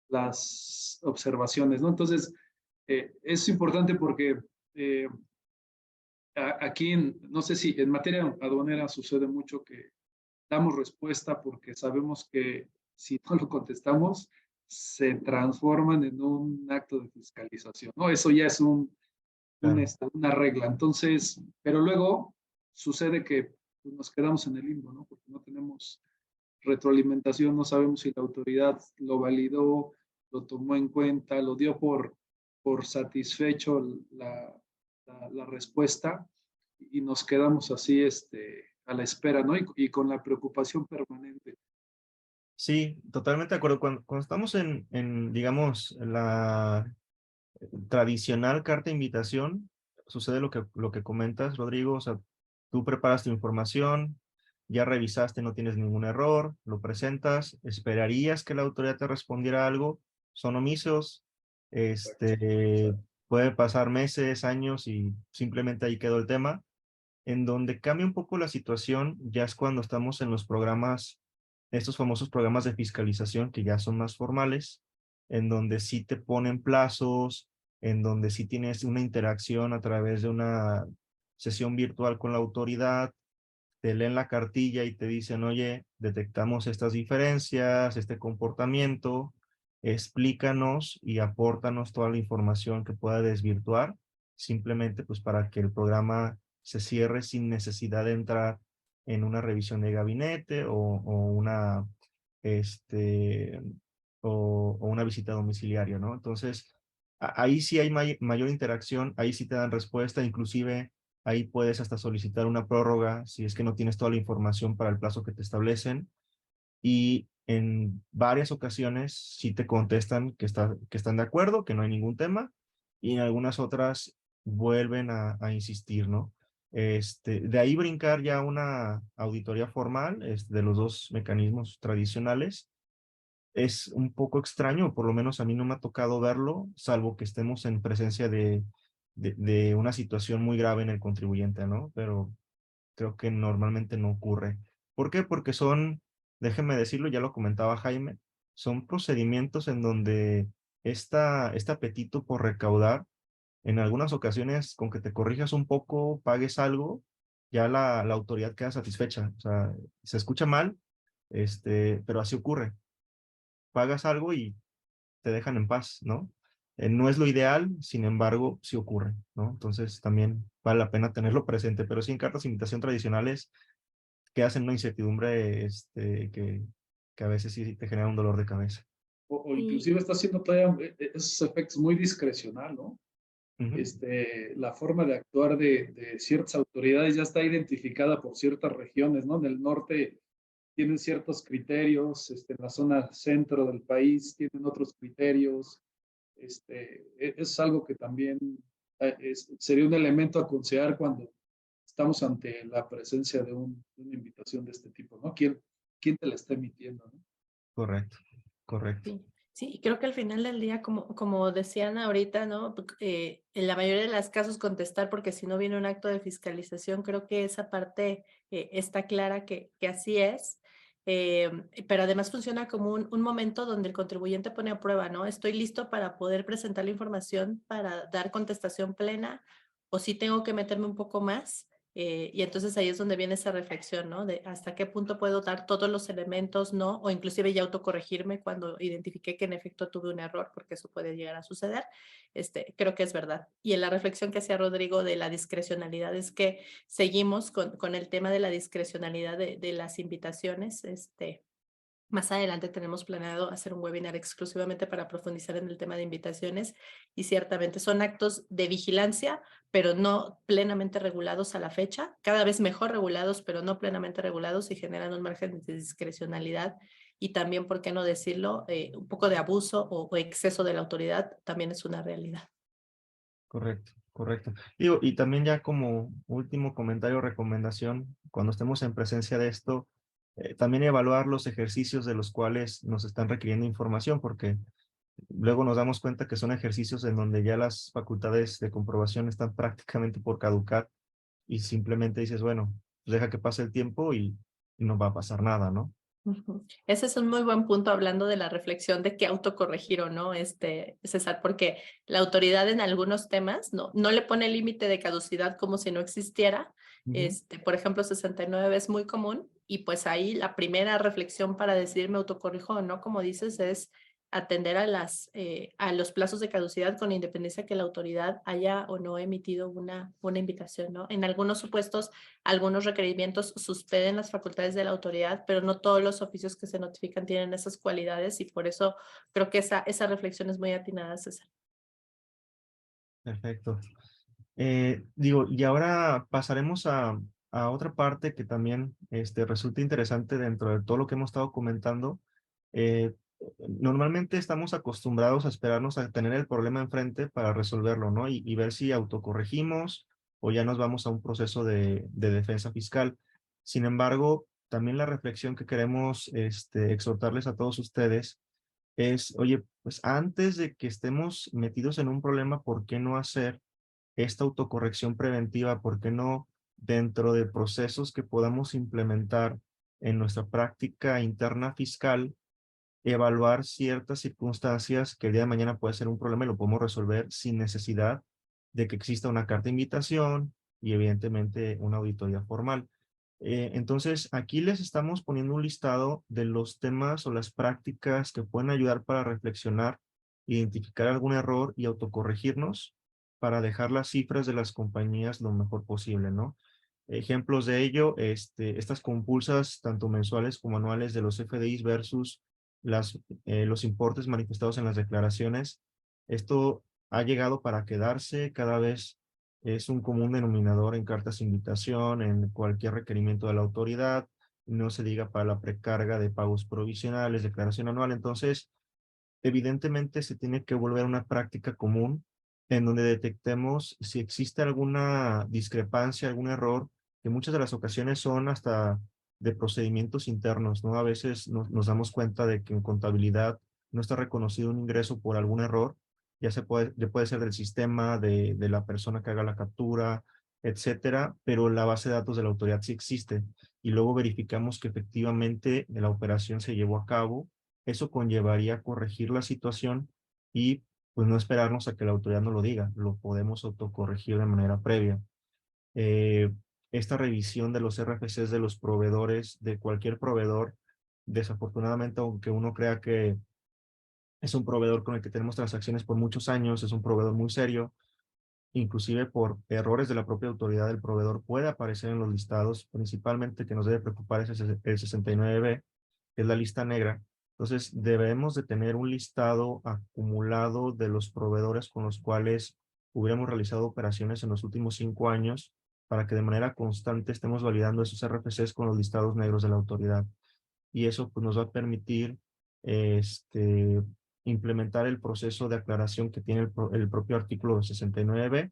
las observaciones, ¿no? Entonces, es importante porque aquí, no sé si en materia aduanera sucede mucho que damos respuesta porque sabemos que si no lo contestamos, se transforman en un acto de fiscalización, ¿no? Eso ya es una regla. Entonces, pero luego sucede que pues, nos quedamos en el limbo, ¿no? Porque no tenemos retroalimentación, no sabemos si la autoridad lo validó, lo tomó en cuenta, lo dio por satisfecho la respuesta y nos quedamos así a la espera, ¿no? Y con la preocupación permanente.
Sí, totalmente de acuerdo. Cuando estamos digamos, la tradicional carta de invitación, sucede lo que comentas, Rodrigo. O sea, tú preparas tu información, ya revisaste, no tienes ningún error, lo presentas, esperarías que la autoridad te respondiera algo, son omisos, puede pasar meses, años y simplemente ahí quedó el tema. En donde cambia un poco la situación ya es cuando estamos en los programas, estos famosos programas de fiscalización que ya son más formales, en donde sí te ponen plazos, en donde sí tienes una interacción a través de una sesión virtual con la autoridad, te leen la cartilla y te dicen, oye, detectamos estas diferencias, este comportamiento, explícanos y apórtanos toda la información que pueda desvirtuar, simplemente pues para que el programa se cierre sin necesidad de entrar en una revisión de gabinete o una o una visita domiciliaria, ¿no? Entonces, ahí sí hay mayor interacción, ahí sí te dan respuesta, inclusive ahí puedes hasta solicitar una prórroga si es que no tienes toda la información para el plazo que te establecen. Y en varias ocasiones sí te contestan que están de acuerdo, que no hay ningún tema, y en algunas otras vuelven a insistir, ¿no? De ahí brincar ya una auditoría formal de los dos mecanismos tradicionales es un poco extraño, por lo menos a mí no me ha tocado verlo, salvo que estemos en presencia de una situación muy grave en el contribuyente, ¿no? Pero creo que normalmente no ocurre. ¿Por qué? Porque déjeme decirlo, ya lo comentaba Jaime, son procedimientos en donde este apetito por recaudar, en algunas ocasiones con que te corrijas un poco, pagues algo, ya la autoridad queda satisfecha. O sea, se escucha mal, pero así ocurre. Pagas algo y te dejan en paz, ¿no? No es lo ideal, sin embargo, sí ocurre, ¿no? Entonces también vale la pena tenerlo presente, pero sí en cartas de invitación tradicionales que hacen una incertidumbre que a veces sí te genera un dolor de cabeza.
O inclusive está haciendo todavía esos efectos muy discrecional, ¿no?
Ujú.
La forma de actuar de ciertas autoridades ya está identificada por ciertas regiones, ¿no? En el norte tienen ciertos criterios, en la zona centro del país tienen otros criterios. Es algo que también sería un elemento a considerar cuando estamos ante la presencia de una invitación de este tipo, ¿no? ¿Quién te la está emitiendo, ¿no?
Correcto, correcto.
Sí, sí, creo que al final del día, como decían ahorita, ¿no? En la mayoría de los casos contestar, porque si no viene un acto de fiscalización, creo que esa parte está clara que así es. Pero además funciona como un momento donde el contribuyente pone a prueba, ¿no? Estoy listo para poder presentar la información para dar contestación plena, o si tengo que meterme un poco más. Y entonces ahí es donde viene esa reflexión, ¿no? De hasta qué punto puedo dar todos los elementos, ¿no? O inclusive ya autocorregirme cuando identifiqué que en efecto tuve un error, porque eso puede llegar a suceder. Creo que es verdad. Y en la reflexión que hacía Rodrigo de la discrecionalidad es que seguimos con el tema de la discrecionalidad de las invitaciones. Más adelante tenemos planeado hacer un webinar exclusivamente para profundizar en el tema de invitaciones y ciertamente son actos de vigilancia, pero no plenamente regulados a la fecha, cada vez mejor regulados, pero no plenamente regulados y generan un margen de discrecionalidad y también, ¿por qué no decirlo? Un poco de abuso o exceso de la autoridad también es una realidad.
Correcto, correcto. Digo, y también ya como último comentario o recomendación, cuando estemos en presencia de esto, también evaluar los ejercicios de los cuales nos están requiriendo información, porque luego nos damos cuenta que son ejercicios en donde ya las facultades de comprobación están prácticamente por caducar y simplemente dices, bueno, pues deja que pase el tiempo y no va a pasar nada, ¿no?
Ese es un muy buen punto hablando de la reflexión de qué autocorregir o no, César, porque la autoridad en algunos temas no le pone límite de caducidad como si no existiera. Por ejemplo, 69 es muy común y pues ahí la primera reflexión para decidir me autocorrijo o no, como dices, es atender a los plazos de caducidad con independencia que la autoridad haya o no emitido una invitación, ¿no? En algunos supuestos, algunos requerimientos suspenden las facultades de la autoridad, pero no todos los oficios que se notifican tienen esas cualidades y por eso creo que esa reflexión es muy atinada, César.
Perfecto. Digo, y ahora pasaremos a otra parte que también resulta interesante dentro de todo lo que hemos estado comentando. Normalmente estamos acostumbrados a esperarnos a tener el problema enfrente para resolverlo, ¿no? Y ver si autocorregimos o ya nos vamos a un proceso de defensa fiscal. Sin embargo, también la reflexión que queremos exhortarles a todos ustedes es, oye, pues antes de que estemos metidos en un problema, ¿por qué no hacer esta autocorrección preventiva? ¿Por qué no dentro de procesos que podamos implementar en nuestra práctica interna fiscal, evaluar ciertas circunstancias que el día de mañana puede ser un problema y lo podemos resolver sin necesidad de que exista una carta de invitación y evidentemente una auditoría formal? Entonces, aquí les estamos poniendo un listado de los temas o las prácticas que pueden ayudar para reflexionar, identificar algún error y autocorregirnos para dejar las cifras de las compañías lo mejor posible, ¿no? Ejemplos de ello, estas compulsas, tanto mensuales como anuales de los FDIs versus los importes manifestados en las declaraciones. Esto ha llegado para quedarse, cada vez es un común denominador en cartas de invitación, en cualquier requerimiento de la autoridad, no se diga para la precarga de pagos provisionales, declaración anual. Entonces, evidentemente se tiene que volver una práctica común en donde detectemos si existe alguna discrepancia, algún error, que muchas de las ocasiones son hasta de procedimientos internos, ¿no? A veces nos damos cuenta de que en contabilidad no está reconocido un ingreso por algún error, ya puede ser del sistema, de la persona que haga la captura, etcétera, pero la base de datos de la autoridad sí existe y luego verificamos que efectivamente la operación se llevó a cabo. Eso conllevaría corregir la situación y pues no esperarnos a que la autoridad nos lo diga, lo podemos autocorregir de manera previa. Esta revisión de los RFCs de los proveedores, de cualquier proveedor, desafortunadamente, aunque uno crea que es un proveedor con el que tenemos transacciones por muchos años, es un proveedor muy serio, inclusive por errores de la propia autoridad del proveedor puede aparecer en los listados, principalmente que nos debe preocupar es el 69B, que es la lista negra. Entonces, debemos de tener un listado acumulado de los proveedores con los cuales hubiéramos realizado operaciones en los últimos 5 años para que de manera constante estemos validando esos RFCs con los listados negros de la autoridad. Y eso pues, nos va a permitir implementar el proceso de aclaración que tiene el propio artículo 69B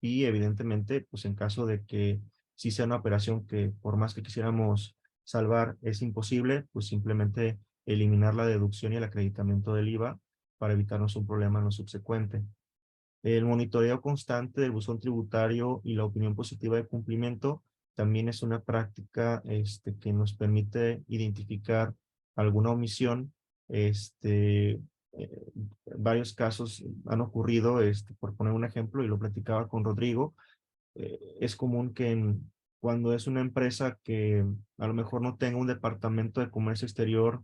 y evidentemente, pues en caso de que sí sea una operación que por más que quisiéramos salvar es imposible, pues simplemente eliminar la deducción y el acreditamiento del IVA para evitarnos un problema en lo subsecuente. El monitoreo constante del buzón tributario y la opinión positiva de cumplimiento también es una práctica que nos permite identificar alguna omisión. Varios casos han ocurrido, por poner un ejemplo, y lo platicaba con Rodrigo, es común que cuando es una empresa que a lo mejor no tenga un departamento de comercio exterior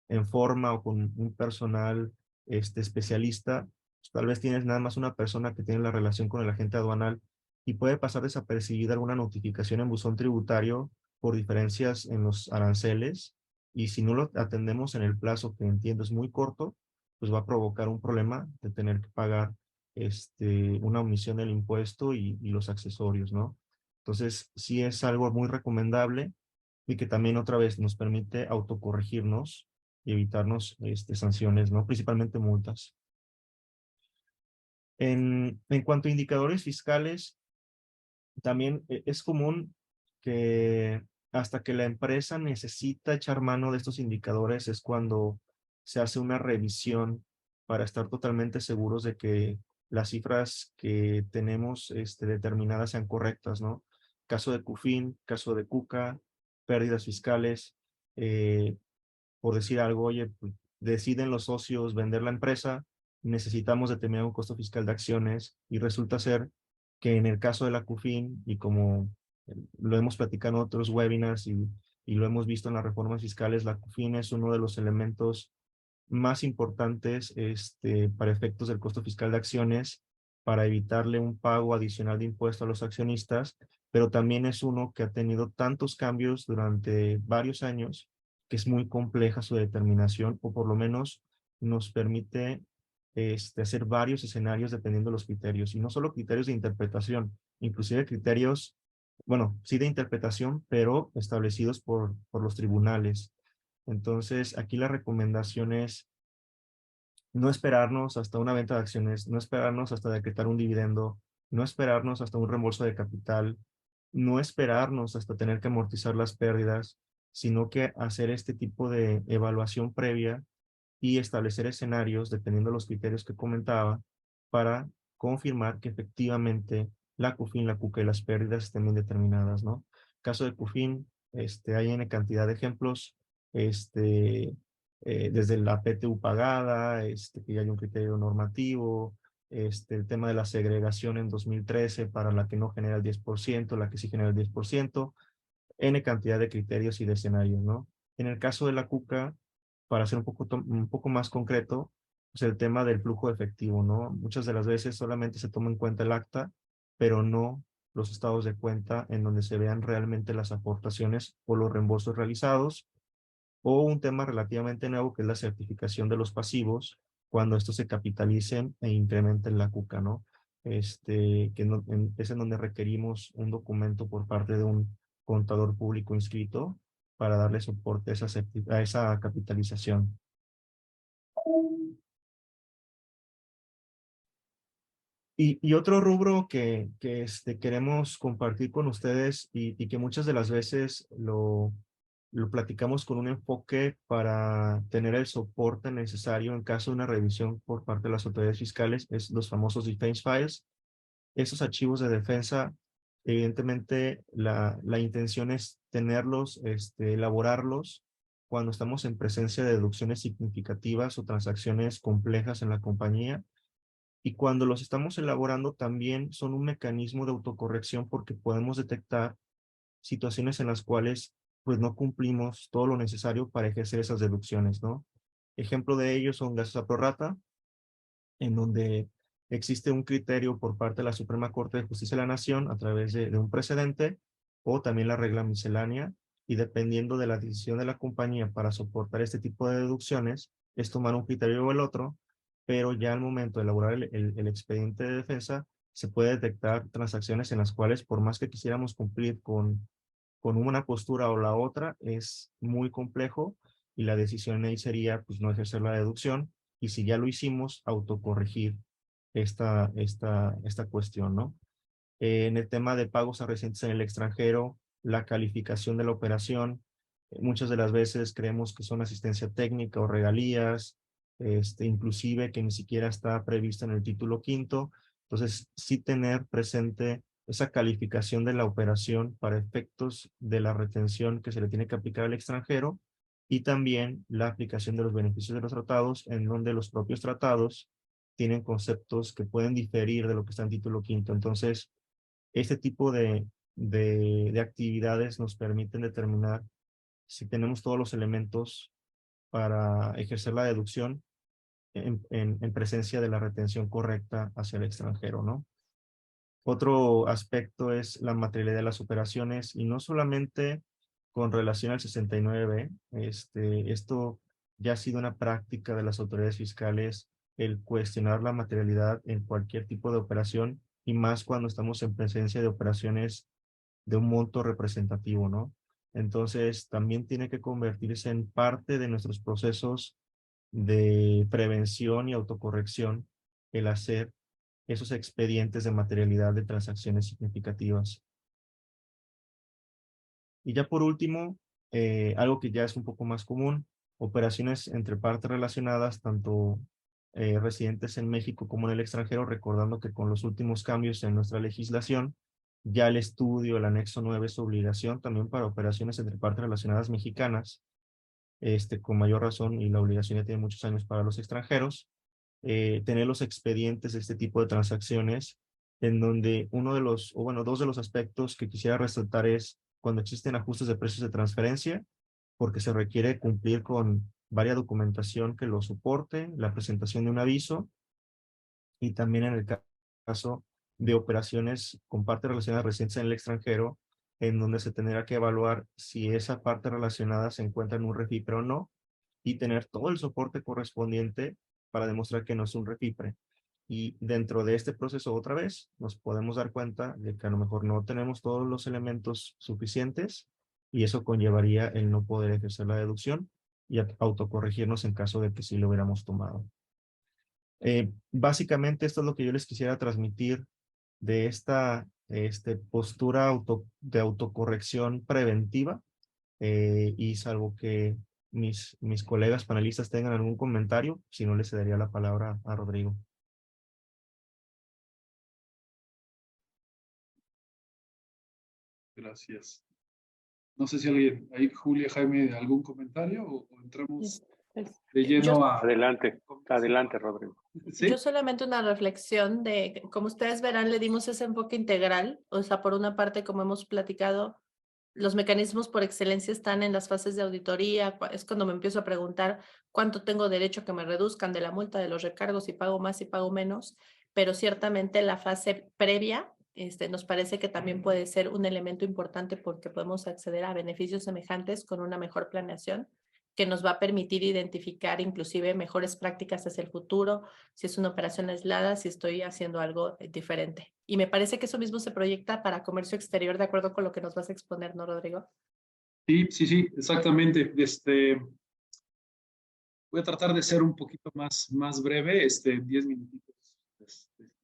en forma o con un personal especialista, pues, tal vez tienes nada más una persona que tiene la relación con el agente aduanal y puede pasar desapercibida alguna notificación en buzón tributario por diferencias en los aranceles y si no lo atendemos en el plazo que entiendo es muy corto, pues va a provocar un problema de tener que pagar una omisión del impuesto y los accesorios, ¿no? Entonces, sí es algo muy recomendable y que también otra vez nos permite autocorregirnos y evitarnos sanciones, ¿no? Principalmente multas. En cuanto a indicadores fiscales, también es común que hasta que la empresa necesita echar mano de estos indicadores es cuando se hace una revisión para estar totalmente seguros de que las cifras que tenemos determinadas sean correctas, ¿no? Caso de CUFIN, caso de CUCA, pérdidas fiscales, por decir algo, oye, pues, deciden los socios vender la empresa, necesitamos determinar un costo fiscal de acciones y resulta ser que en el caso de la CUFIN, y como lo hemos platicado en otros webinars y lo hemos visto en las reformas fiscales, la CUFIN es uno de los elementos más importantes para efectos del costo fiscal de acciones, para evitarle un pago adicional de impuesto a los accionistas, pero también es uno que ha tenido tantos cambios durante varios años que es muy compleja su determinación, o por lo menos nos permite hacer varios escenarios dependiendo de los criterios, y no solo criterios de interpretación, inclusive criterios, bueno, sí de interpretación, pero establecidos por los tribunales. Entonces, aquí la recomendación es no esperarnos hasta una venta de acciones, no esperarnos hasta decretar un dividendo, no esperarnos hasta un reembolso de capital, no esperarnos hasta tener que amortizar las pérdidas, sino que hacer este tipo de evaluación previa y establecer escenarios, dependiendo de los criterios que comentaba, para confirmar que efectivamente la CUFIN, la CUCA y las pérdidas estén bien determinadas, ¿no? Caso de CUFIN, hay N cantidad de ejemplos, desde la PTU pagada, que ya hay un criterio normativo, el tema de la segregación en 2013 para la que no genera el 10%, la que sí genera el 10%, N cantidad de criterios y de escenarios, ¿no? En el caso de la CUCA, para ser un poco más concreto, pues el tema del flujo efectivo, ¿no? Muchas de las veces solamente se toma en cuenta el acta, pero no los estados de cuenta en donde se vean realmente las aportaciones o los reembolsos realizados, o un tema relativamente nuevo que es la certificación de los pasivos cuando estos se capitalicen e incrementen la cuca, ¿no? Es en donde requerimos un documento por parte de un contador público inscrito para darle soporte a esa capitalización. Y otro rubro que queremos compartir con ustedes y que muchas de las veces lo platicamos con un enfoque para tener el soporte necesario en caso de una revisión por parte de las autoridades fiscales, es los famosos defense files. Esos archivos de defensa, evidentemente la intención es tenerlos, elaborarlos cuando estamos en presencia de deducciones significativas o transacciones complejas en la compañía. Y cuando los estamos elaborando también son un mecanismo de autocorrección porque podemos detectar situaciones en las cuales pues no cumplimos todo lo necesario para ejercer esas deducciones, ¿no? Ejemplo de ello son gastos a prorrata, en donde existe un criterio por parte de la Suprema Corte de Justicia de la Nación a través de un precedente o también la regla miscelánea, y dependiendo de la decisión de la compañía para soportar este tipo de deducciones, es tomar un criterio o el otro, pero ya al momento de elaborar el expediente de defensa, se puede detectar transacciones en las cuales por más que quisiéramos cumplir con una postura o la otra, es muy complejo y la decisión ahí sería pues no ejercer la deducción, y si ya lo hicimos, autocorregir esta cuestión, ¿no? En el tema de pagos a residentes en el extranjero, la calificación de la operación, muchas de las veces creemos que son asistencia técnica o regalías, inclusive que ni siquiera está prevista en el título quinto. Entonces, sí tener presente esa calificación de la operación para efectos de la retención que se le tiene que aplicar al extranjero, y también la aplicación de los beneficios de los tratados, en donde los propios tratados tienen conceptos que pueden diferir de lo que está en título quinto. Entonces, este tipo de actividades nos permiten determinar si tenemos todos los elementos para ejercer la deducción en presencia de la retención correcta hacia el extranjero, ¿no? Otro aspecto es la materialidad de las operaciones, y no solamente con relación al 69. Esto ya ha sido una práctica de las autoridades fiscales, el cuestionar la materialidad en cualquier tipo de operación, y más cuando estamos en presencia de operaciones de un monto representativo, ¿no? Entonces, también tiene que convertirse en parte de nuestros procesos de prevención y autocorrección el hacer esos expedientes de materialidad de transacciones significativas. Y ya por último, algo que ya es un poco más común, operaciones entre partes relacionadas, tanto residentes en México como en el extranjero, recordando que con los últimos cambios en nuestra legislación, ya el estudio, el anexo 9 es obligación también para operaciones entre partes relacionadas mexicanas, con mayor razón, y la obligación ya tiene muchos años para los extranjeros, tener los expedientes de este tipo de transacciones, en donde dos de los aspectos que quisiera resaltar es cuando existen ajustes de precios de transferencia, porque se requiere cumplir con varias documentación que lo soporte, la presentación de un aviso, y también en el caso de operaciones con partes relacionadas residentes en el extranjero, en donde se tendrá que evaluar si esa parte relacionada se encuentra en un refipre o no, y tener todo el soporte correspondiente para demostrar que no es un refipre. Y dentro de este proceso, otra vez, nos podemos dar cuenta de que a lo mejor no tenemos todos los elementos suficientes, y eso conllevaría el no poder ejercer la deducción y autocorregirnos en caso de que sí lo hubiéramos tomado. Básicamente esto es lo que yo les quisiera transmitir de esta postura de autocorrección preventiva, y salvo que mis colegas panelistas tengan algún comentario, si no, les cedería la palabra a Rodrigo.
Gracias. No sé si alguien, ahí Julia, Jaime, algún comentario o entramos de lleno a...
Adelante, adelante, Rodrigo.
¿Sí?
Yo solamente una reflexión de, como ustedes verán, le dimos ese enfoque integral. O sea, por una parte, como hemos platicado, los mecanismos por excelencia están en las fases de auditoría. Es cuando me empiezo a preguntar cuánto tengo derecho a que me reduzcan de la multa, de los recargos, si pago más, si pago menos. Pero ciertamente la fase previa nos parece que también puede ser un elemento importante porque podemos acceder a beneficios semejantes con una mejor planeación que nos va a permitir identificar inclusive mejores prácticas hacia el futuro, si es una operación aislada, si estoy haciendo algo diferente. Y me parece que eso mismo se proyecta para comercio exterior, de acuerdo con lo que nos vas a exponer, ¿no, Rodrigo?
Sí, exactamente. Voy a tratar de ser un poquito más breve, 10 minutitos.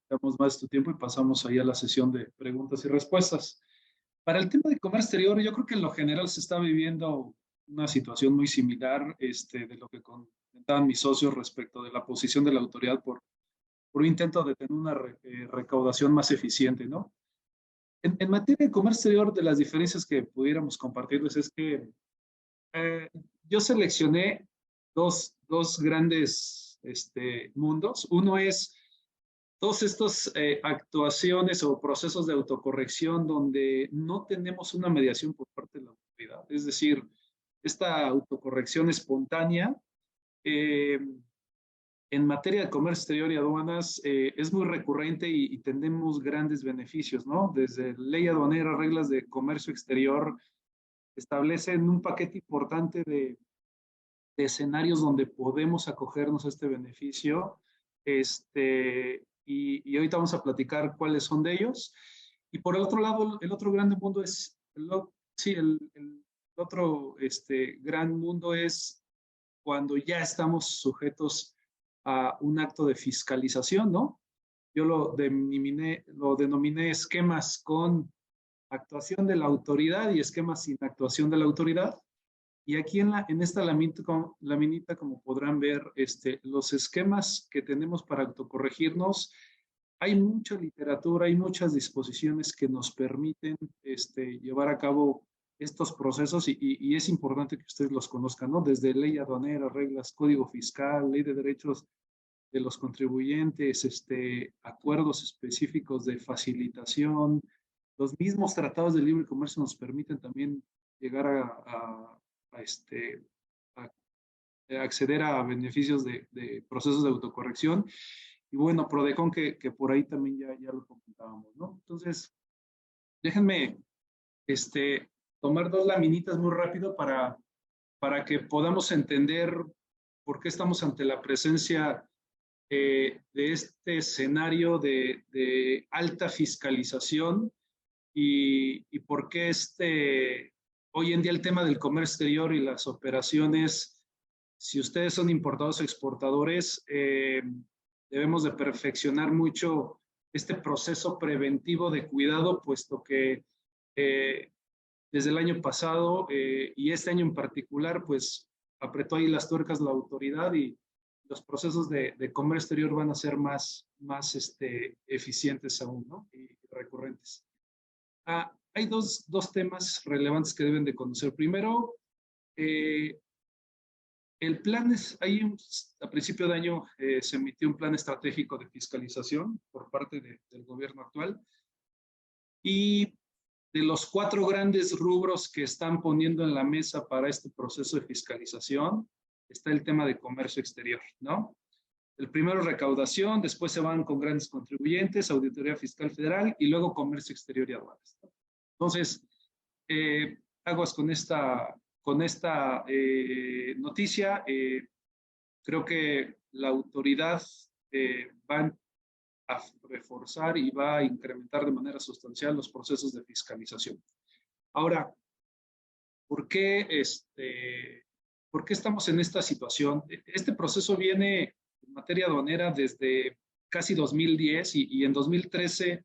Damos más tu tiempo y pasamos ahí a la sesión de preguntas y respuestas. Para el tema de comercio exterior, yo creo que en lo general se está viviendo una situación muy similar de lo que comentaban mis socios respecto de la posición de la autoridad por un intento de tener una recaudación más eficiente, ¿no? En materia de comercio exterior, de las diferencias que pudiéramos compartirles es que yo seleccioné dos grandes mundos. Uno es todas estas actuaciones o procesos de autocorrección donde no tenemos una mediación por parte de la autoridad. Es decir, esta autocorrección espontánea en materia de comercio exterior y aduanas es muy recurrente y tenemos grandes beneficios, ¿no? Desde ley aduanera, reglas de comercio exterior, establecen un paquete importante de escenarios donde podemos acogernos a este beneficio. Y ahorita vamos a platicar cuáles son de ellos. Y por el otro lado, el otro gran mundo es, el otro gran mundo es cuando ya estamos sujetos a un acto de fiscalización, ¿no? Yo lo denominé esquemas con actuación de la autoridad y esquemas sin actuación de la autoridad. Y aquí en esta laminita, como podrán ver, los esquemas que tenemos para autocorregirnos, hay mucha literatura, hay muchas disposiciones que nos permiten llevar a cabo estos procesos y es importante que ustedes los conozcan, ¿no? Desde ley aduanera, reglas, código fiscal, ley de derechos de los contribuyentes, acuerdos específicos de facilitación. Los mismos tratados de libre comercio nos permiten también llegar a acceder a beneficios de procesos de autocorrección. Y bueno, Prodecon, que por ahí también ya lo comentábamos, ¿no? Entonces, déjenme tomar dos laminitas muy rápido para que podamos entender por qué estamos ante la presencia de este escenario de alta fiscalización y por qué hoy en día el tema del comercio exterior y las operaciones, si ustedes son importadores o exportadores, debemos de perfeccionar mucho este proceso preventivo de cuidado, puesto que desde el año pasado y este año en particular, pues apretó ahí las tuercas la autoridad y los procesos de comercio exterior van a ser más eficientes aún, ¿no? Y recurrentes. Hay dos temas relevantes que deben de conocer. Primero, el plan a principio de año se emitió un plan estratégico de fiscalización por parte del gobierno actual. Y de los 4 grandes rubros que están poniendo en la mesa para este proceso de fiscalización, está el tema de comercio exterior, ¿no? El primero, recaudación, después se van con grandes contribuyentes, auditoría fiscal federal y luego comercio exterior y aduanas, ¿no? Entonces, aguas con esta noticia. Creo que la autoridad va a reforzar y va a incrementar de manera sustancial los procesos de fiscalización. Ahora, ¿por qué estamos en esta situación? Este proceso viene en materia aduanera desde casi 2010 y en 2013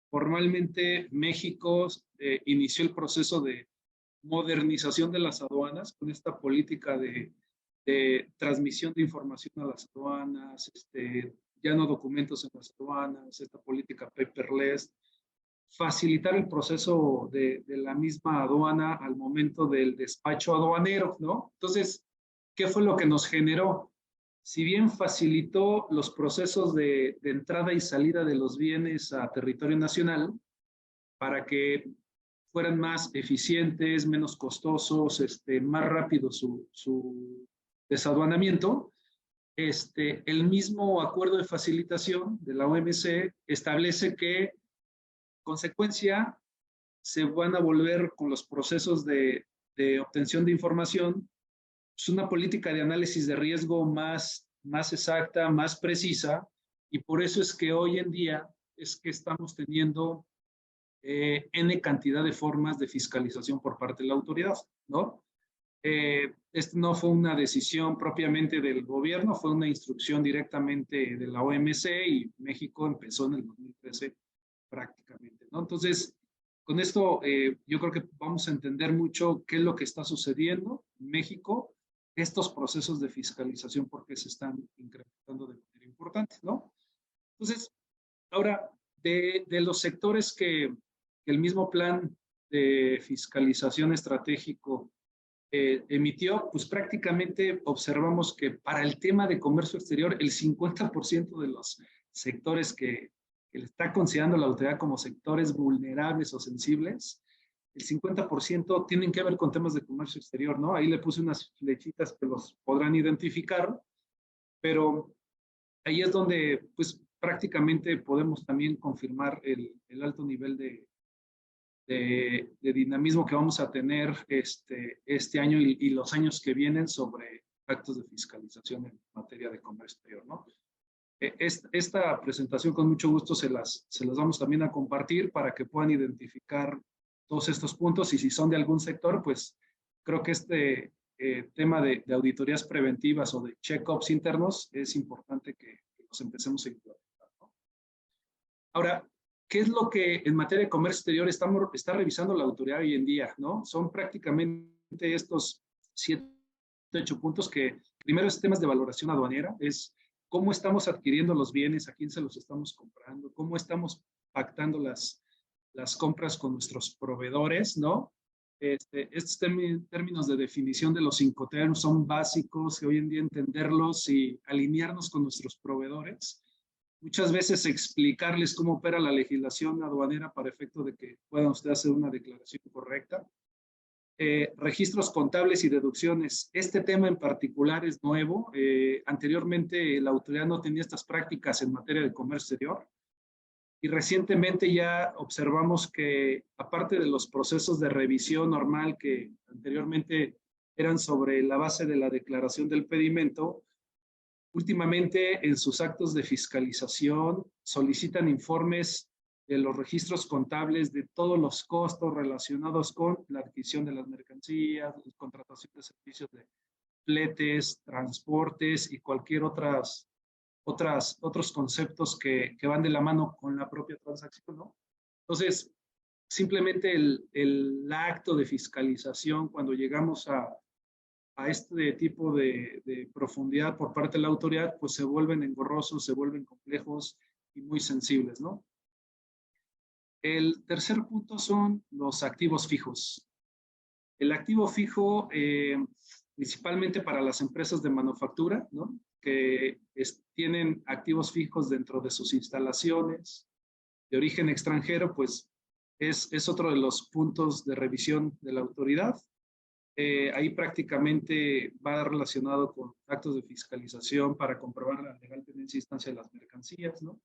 formalmente México inició el proceso de modernización de las aduanas con esta política de transmisión de información a las aduanas, ya no documentos en las aduanas, esta política paperless, facilitar el proceso de la misma aduana al momento del despacho aduanero, ¿no? Entonces, ¿qué fue lo que nos generó? Si bien facilitó los procesos de entrada y salida de los bienes a territorio nacional para que fueran más eficientes, menos costosos, más rápido su desaduanamiento, el mismo acuerdo de facilitación de la OMC establece que consecuencia, se van a volver con los procesos de obtención de información, pues una política de análisis de riesgo más exacta, más precisa, y por eso es que hoy en día es que estamos teniendo N cantidad de formas de fiscalización por parte de la autoridad, ¿no? Esto no fue una decisión propiamente del gobierno, fue una instrucción directamente de la OMC y México empezó en el 2013 prácticamente, ¿no? Entonces, con esto yo creo que vamos a entender mucho qué es lo que está sucediendo en México, estos procesos de fiscalización porque se están incrementando de manera importante, ¿no? Entonces, ahora, de los sectores que el mismo plan de fiscalización estratégico emitió, pues prácticamente observamos que para el tema de comercio exterior, el 50% de los sectores que le está considerando la autoridad como sectores vulnerables o sensibles, el 50% tienen que ver con temas de comercio exterior, ¿no? Ahí le puse unas flechitas que los podrán identificar, pero ahí es donde, pues, prácticamente podemos también confirmar el alto nivel de dinamismo que vamos a tener este año y los años que vienen sobre actos de fiscalización en materia de comercio exterior, ¿no? Esta presentación con mucho gusto se las vamos también a compartir para que puedan identificar todos estos puntos y si son de algún sector, pues creo que este tema de auditorías preventivas o de check-ups internos es importante que los empecemos a implementar, ¿no? Ahora, ¿qué es lo que en materia de comercio exterior está revisando la autoridad hoy en día, ¿no? Son prácticamente estos 7, 8 puntos que primero es temas de valoración aduanera, es cómo estamos adquiriendo los bienes, a quién se los estamos comprando, cómo estamos pactando las compras con nuestros proveedores, ¿no? Estos términos de definición de los Incoterms son básicos, que hoy en día entenderlos y alinearnos con nuestros proveedores. Muchas veces explicarles cómo opera la legislación aduanera para efecto de que puedan ustedes hacer una declaración correcta. Registros contables y deducciones. Este tema en particular es nuevo. Anteriormente la autoridad no tenía estas prácticas en materia de comercio exterior. Y recientemente ya observamos que, aparte de los procesos de revisión normal que anteriormente eran sobre la base de la declaración del pedimento, últimamente en sus actos de fiscalización solicitan informes de los registros contables de todos los costos relacionados con la adquisición de las mercancías, contratación de servicios de fletes, transportes y cualquier otros conceptos que van de la mano con la propia transacción, ¿no? Entonces, simplemente el acto de fiscalización, cuando llegamos a este tipo de profundidad por parte de la autoridad, pues se vuelven engorrosos, se vuelven complejos y muy sensibles, ¿no? El tercer punto son los activos fijos. El activo fijo, principalmente para las empresas de manufactura, ¿no? Que tienen activos fijos dentro de sus instalaciones de origen extranjero, pues es otro de los puntos de revisión de la autoridad. Ahí prácticamente va relacionado con actos de fiscalización para comprobar la legal tenencia e instancia de las mercancías, ¿no?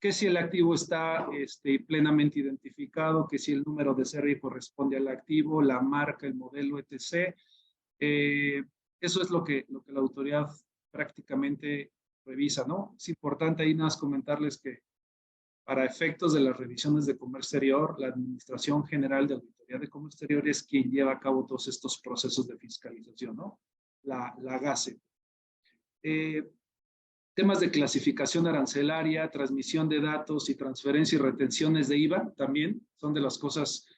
Que si el activo está plenamente identificado, que si el número de serie corresponde al activo, la marca, el modelo, etc. Eso es lo que la autoridad prácticamente revisa, ¿no? Es importante ahí nada más comentarles que para efectos de las revisiones de comercio exterior, la Administración General de Auditoría de Comercio Exterior es quien lleva a cabo todos estos procesos de fiscalización, ¿no? La GACE. Temas de clasificación arancelaria, transmisión de datos y transferencia y retenciones de IVA también son de las cosas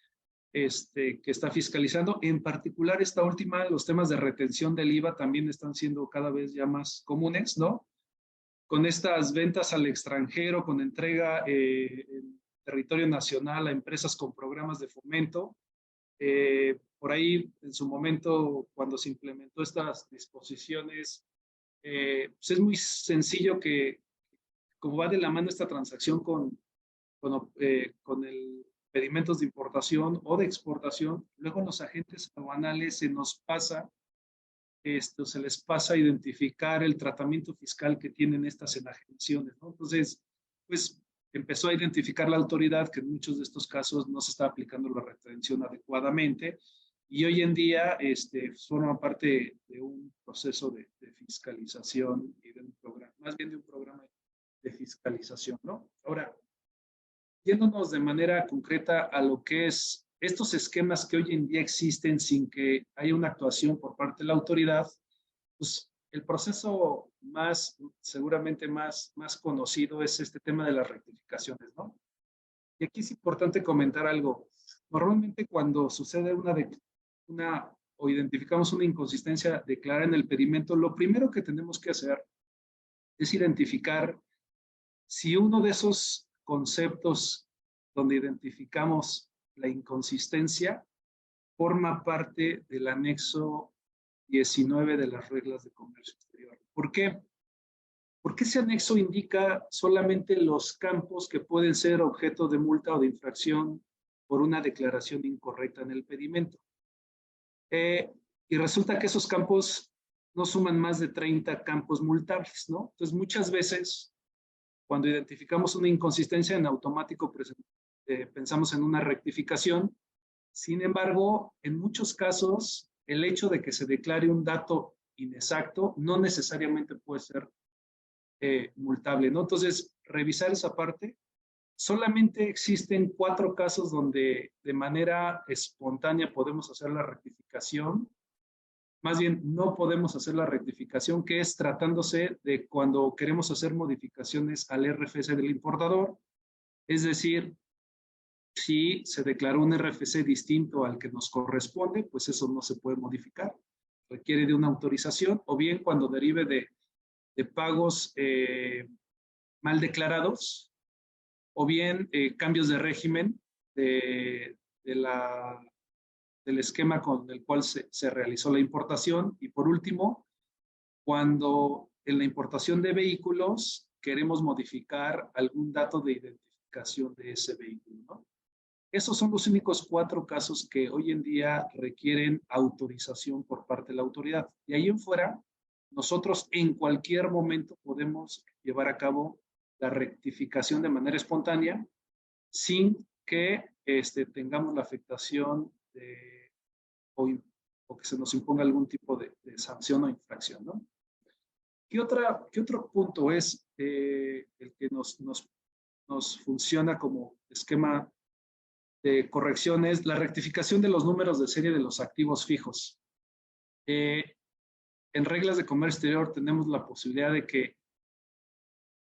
que está fiscalizando. En particular, esta última, los temas de retención del IVA también están siendo cada vez ya más comunes, ¿no? Con estas ventas al extranjero, con entrega en territorio nacional a empresas con programas de fomento. Por ahí, en su momento, cuando se implementó estas disposiciones, pues es muy sencillo que, como va de la mano esta transacción con el pedimentos de importación o de exportación, luego los agentes aduanales se les pasa a identificar el tratamiento fiscal que tienen estas enajenaciones, ¿no? Entonces, pues empezó a identificar la autoridad que en muchos de estos casos no se está aplicando la retención adecuadamente y hoy en día forma parte de un proceso de fiscalización y de un programa, más bien de un programa de fiscalización, ¿no? Ahora, yéndonos de manera concreta a lo que es estos esquemas que hoy en día existen sin que haya una actuación por parte de la autoridad, pues el proceso seguramente más conocido es este tema de las rectificaciones, ¿no? Y aquí es importante comentar algo. Normalmente cuando sucede o identificamos una inconsistencia declarada en el pedimento, lo primero que tenemos que hacer es identificar si uno de esos conceptos donde identificamos la inconsistencia forma parte del anexo 19 de las reglas de comercio exterior. ¿Por qué? Porque ese anexo indica solamente los campos que pueden ser objeto de multa o de infracción por una declaración incorrecta en el pedimento. Y resulta que esos campos no suman más de 30 campos multables, ¿no? Entonces, muchas veces, cuando identificamos una inconsistencia, en automático pensamos en una rectificación. Sin embargo, en muchos casos, el hecho de que se declare un dato inexacto no necesariamente puede ser multable, ¿no? Entonces, revisar esa parte. Solamente existen 4 casos donde de manera espontánea podemos hacer la rectificación. Más bien, no podemos hacer la rectificación, que es tratándose de cuando queremos hacer modificaciones al RFC del importador. Es decir, si se declaró un RFC distinto al que nos corresponde, pues eso no se puede modificar. Requiere de una autorización, o bien cuando derive de pagos mal declarados, o bien cambios de régimen del esquema con el cual se realizó la importación. Y por último, cuando en la importación de vehículos queremos modificar algún dato de identificación de ese vehículo, ¿no? Esos son los únicos 4 casos que hoy en día requieren autorización por parte de la autoridad. Y ahí en fuera, nosotros en cualquier momento podemos llevar a cabo la rectificación de manera espontánea sin que tengamos la afectación o que se nos imponga algún tipo de sanción o infracción, ¿no? ¿Qué otro punto es el que nos funciona como esquema de corrección? Es la rectificación de los números de serie de los activos fijos. En reglas de comercio exterior tenemos la posibilidad de que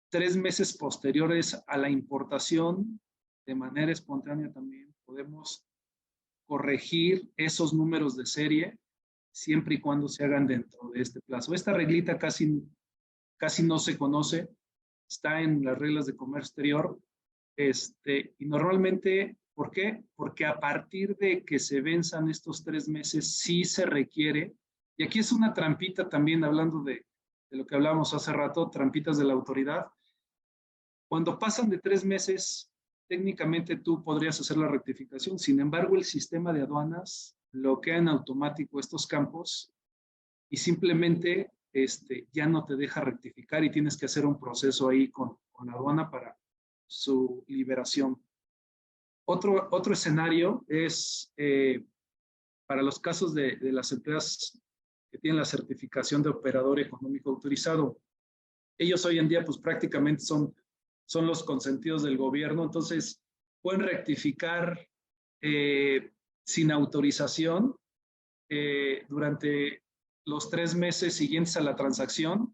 3 meses posteriores a la importación, de manera espontánea también, podemos corregir esos números de serie siempre y cuando se hagan dentro de este plazo. Esta reglita casi no se conoce, está en las reglas de comercio exterior, y normalmente, ¿por qué? Porque a partir de que se venzan estos 3 meses, sí se requiere, y aquí es una trampita también, hablando de lo que hablábamos hace rato, trampitas de la autoridad. Cuando pasan de 3 meses, técnicamente tú podrías hacer la rectificación. Sin embargo, el sistema de aduanas bloquea en automático estos campos y simplemente ya no te deja rectificar y tienes que hacer un proceso ahí con la aduana para su liberación. Otro escenario es para los casos de las empresas que tienen la certificación de operador económico autorizado. Ellos hoy en día pues prácticamente son los consentidos del gobierno, entonces pueden rectificar sin autorización durante los 3 meses siguientes a la transacción,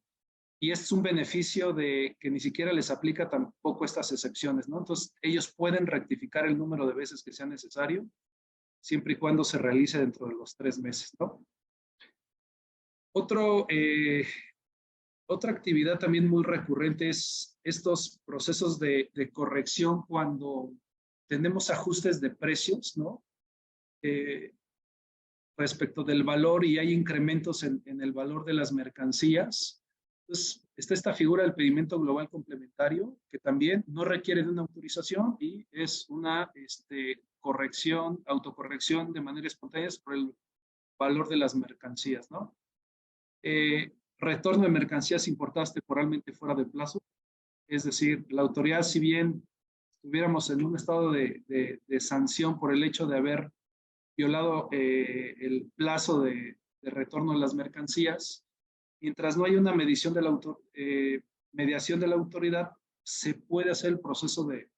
y es un beneficio de que ni siquiera les aplica tampoco estas excepciones, ¿no? Entonces ellos pueden rectificar el número de veces que sea necesario, siempre y cuando se realice dentro de los 3 meses, ¿no? Otra actividad también muy recurrente es estos procesos de corrección cuando tenemos ajustes de precios, ¿no? Respecto del valor y hay incrementos en el valor de las mercancías. Entonces, está esta figura del pedimento global complementario que también no requiere de una autorización y es una autocorrección de manera espontánea por el valor de las mercancías, ¿no? Retorno de mercancías importadas temporalmente fuera de plazo. Es decir, la autoridad, si bien estuviéramos en un estado de sanción por el hecho de haber violado el plazo de retorno de las mercancías, mientras no haya una mediación de la autoridad, se puede hacer el proceso de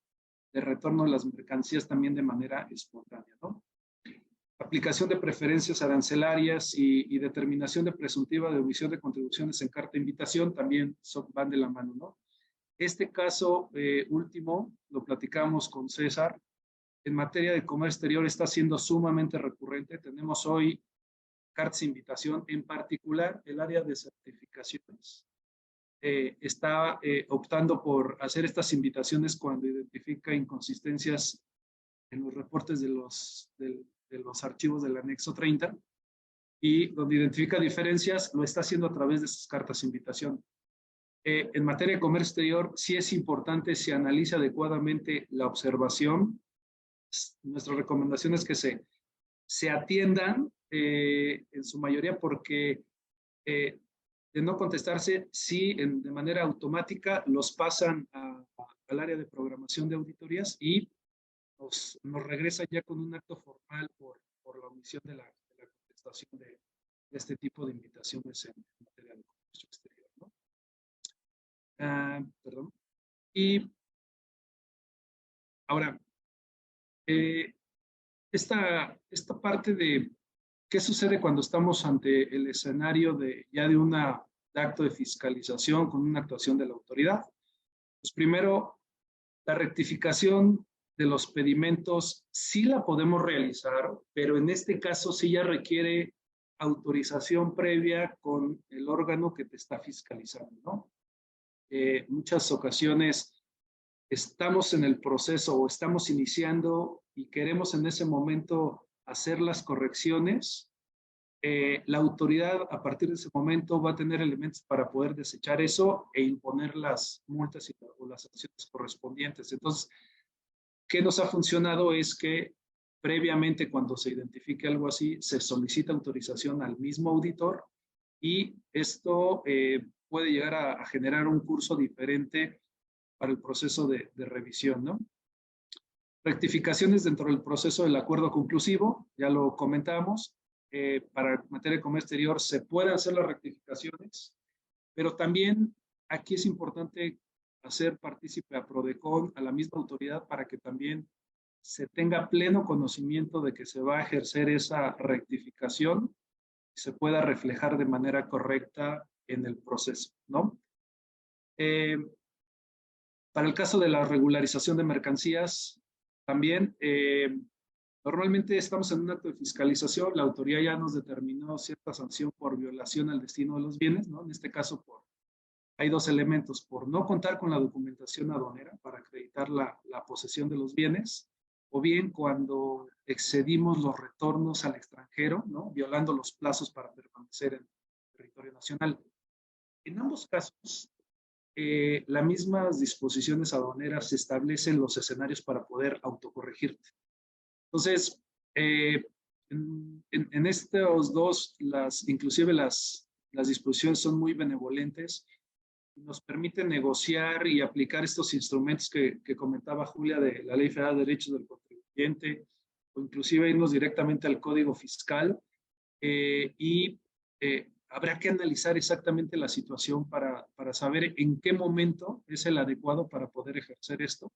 retorno de las mercancías también de manera espontánea, ¿no? Aplicación de preferencias arancelarias y determinación de presuntiva de omisión de contribuciones en carta de invitación también van de la mano, ¿no? Este caso último lo platicamos con César. En materia de comercio exterior está siendo sumamente recurrente. Tenemos hoy cartas de invitación, en particular el área de certificaciones. Está optando por hacer estas invitaciones cuando identifica inconsistencias en los reportes de los archivos del anexo 30 y donde identifica diferencias, lo está haciendo a través de sus cartas de invitación. En materia de comercio exterior, sí es importante se analice adecuadamente la observación. Nuestra recomendación es que se atiendan en su mayoría porque de no contestarse, sí, de manera automática los pasan al área de programación de auditorías y nos regresa ya con un acto formal por la omisión de la contestación de este tipo de invitaciones en materia de comercio exterior, ¿no? Perdón. Y ahora, esta parte de qué sucede cuando estamos ante el escenario ya de un acto de fiscalización con una actuación de la autoridad. Pues primero, la rectificación de los pedimentos sí la podemos realizar, pero en este caso sí ya requiere autorización previa con el órgano que te está fiscalizando, ¿no? Muchas ocasiones estamos en el proceso o estamos iniciando y queremos en ese momento hacer las correcciones. La autoridad a partir de ese momento va a tener elementos para poder desechar eso e imponer las multas o las sanciones correspondientes. Entonces, ¿qué nos ha funcionado? Es que previamente cuando se identifique algo así, se solicita autorización al mismo auditor y esto puede llegar a generar un curso diferente para el proceso de revisión, ¿no? Rectificaciones dentro del proceso del acuerdo conclusivo, ya lo comentamos. Para materia de comercio exterior se pueden hacer las rectificaciones, pero también aquí es importante hacer partícipe a Prodecon, a la misma autoridad, para que también se tenga pleno conocimiento de que se va a ejercer esa rectificación y se pueda reflejar de manera correcta en el proceso, ¿no? Para el caso de la regularización de mercancías, también normalmente estamos en un acto de fiscalización, la autoridad ya nos determinó cierta sanción por violación al destino de los bienes, ¿no? En este caso, hay dos elementos: por no contar con la documentación aduanera para acreditar la posesión de los bienes, o bien cuando excedimos los retornos al extranjero, ¿no? Violando los plazos para permanecer en el territorio nacional. En ambos casos, las mismas disposiciones aduaneras establecen los escenarios para poder autocorregirte. Entonces, en estos dos, inclusive las disposiciones son muy benevolentes y nos permiten negociar y aplicar estos instrumentos que comentaba Julia de la Ley Federal de Derechos del Contribuyente, o inclusive irnos directamente al Código Fiscal habrá que analizar exactamente la situación para saber en qué momento es el adecuado para poder ejercer esto,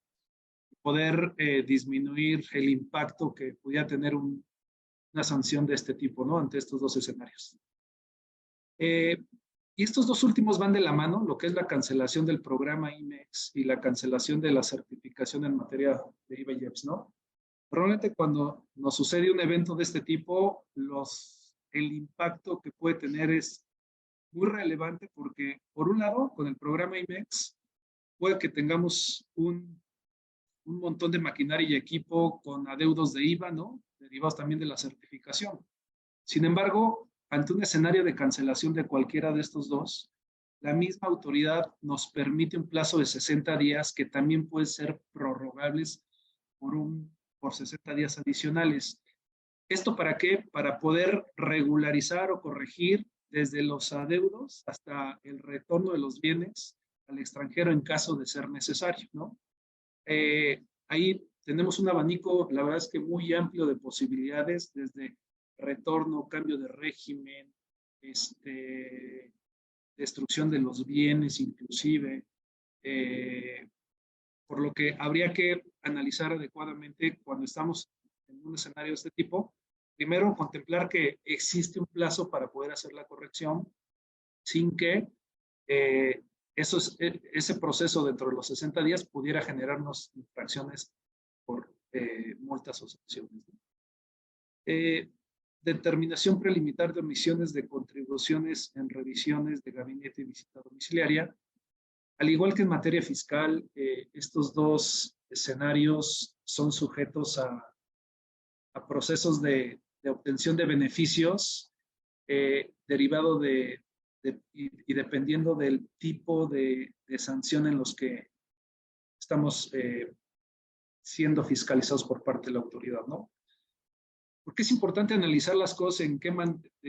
poder disminuir el impacto que pudiera tener una sanción de este tipo, ¿no? Ante estos dos escenarios. Y estos dos últimos van de la mano, lo que es la cancelación del programa IMEX y la cancelación de la certificación en materia de IVA y EPS, ¿no? Probablemente cuando nos sucede un evento de este tipo, el impacto que puede tener es muy relevante porque, por un lado, con el programa IMEX, puede que tengamos un montón de maquinaria y equipo con adeudos de IVA, ¿no? Derivados también de la certificación. Sin embargo, ante un escenario de cancelación de cualquiera de estos dos, la misma autoridad nos permite un plazo de 60 días que también pueden ser prorrogables por 60 días adicionales. ¿Esto para qué? Para poder regularizar o corregir desde los adeudos hasta el retorno de los bienes al extranjero en caso de ser necesario, ¿no? Ahí tenemos un abanico, la verdad es que muy amplio de posibilidades, desde retorno, cambio de régimen, destrucción de los bienes inclusive, por lo que habría que analizar adecuadamente cuando estamos en un escenario de este tipo. Primero, contemplar que existe un plazo para poder hacer la corrección sin que ese proceso dentro de los 60 días pudiera generarnos infracciones por multas o sanciones. Determinación preliminar de omisiones de contribuciones en revisiones de gabinete y visita domiciliaria. Al igual que en materia fiscal, estos dos escenarios son sujetos a procesos de obtención de beneficios derivado y dependiendo del tipo de sanción en los que estamos siendo fiscalizados por parte de la autoridad, ¿no? Porque es importante analizar las cosas de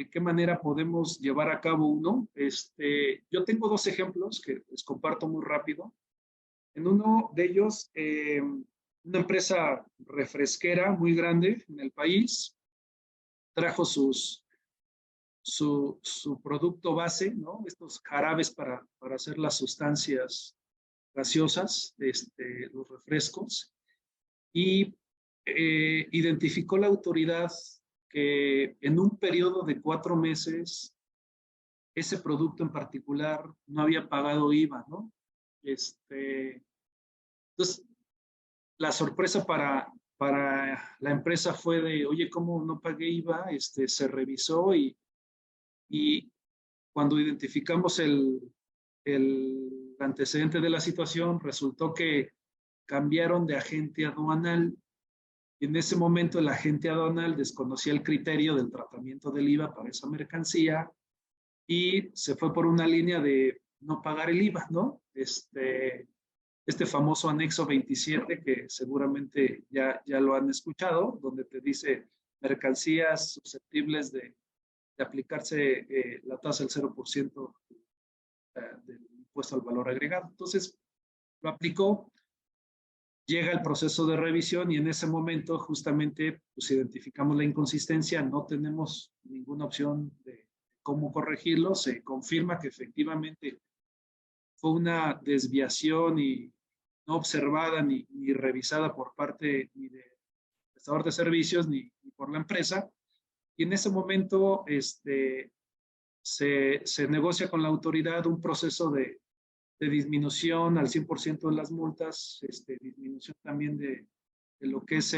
qué manera podemos llevar a cabo uno. Yo tengo dos ejemplos que les comparto muy rápido. En uno de ellos, una empresa refresquera muy grande en el país trajo su producto base, ¿no? Estos jarabes para hacer las sustancias gaseosas, los refrescos, y identificó la autoridad que en un periodo de 4 meses ese producto en particular no había pagado IVA, ¿no? Entonces, la sorpresa para la empresa fue de, oye, ¿cómo no pagué IVA? Se revisó y cuando identificamos el antecedente de la situación, resultó que cambiaron de agente aduanal. Y en ese momento el agente aduanal desconocía el criterio del tratamiento del IVA para esa mercancía y se fue por una línea de no pagar el IVA, ¿no? Este famoso anexo 27 que seguramente ya lo han escuchado, donde te dice mercancías susceptibles de aplicarse la tasa del 0% del impuesto al valor agregado. Entonces, lo aplicó. Llega el proceso de revisión y en ese momento justamente pues identificamos la inconsistencia, no tenemos ninguna opción de cómo corregirlo, se confirma que efectivamente fue una desviación y no observada ni revisada por parte ni del prestador de servicios ni por la empresa, y en ese momento se negocia con la autoridad un proceso de disminución al 100% de las multas, disminución también de lo que es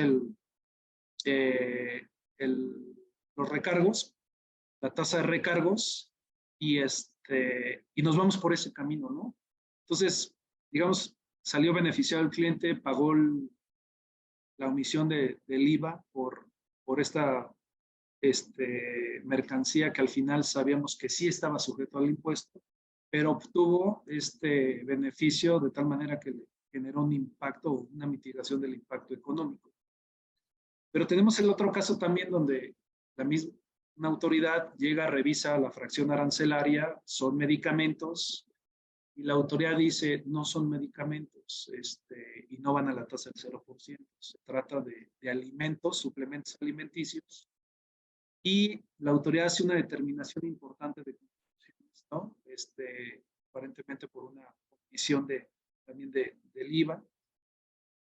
los recargos, la tasa de recargos, y nos vamos por ese camino, ¿no? Entonces, digamos, salió beneficiado el cliente, pagó la omisión del IVA por esta mercancía que al final sabíamos que sí estaba sujeto al impuesto, pero obtuvo este beneficio de tal manera que le generó un impacto, una mitigación del impacto económico. Pero tenemos el otro caso también donde una autoridad llega, revisa la fracción arancelaria, son medicamentos, y la autoridad dice, no son medicamentos, y no van a la tasa del 0%. Se trata de alimentos, suplementos alimenticios, y la autoridad hace una determinación importante de contribuciones, ¿no? Aparentemente por una omisión también del IVA.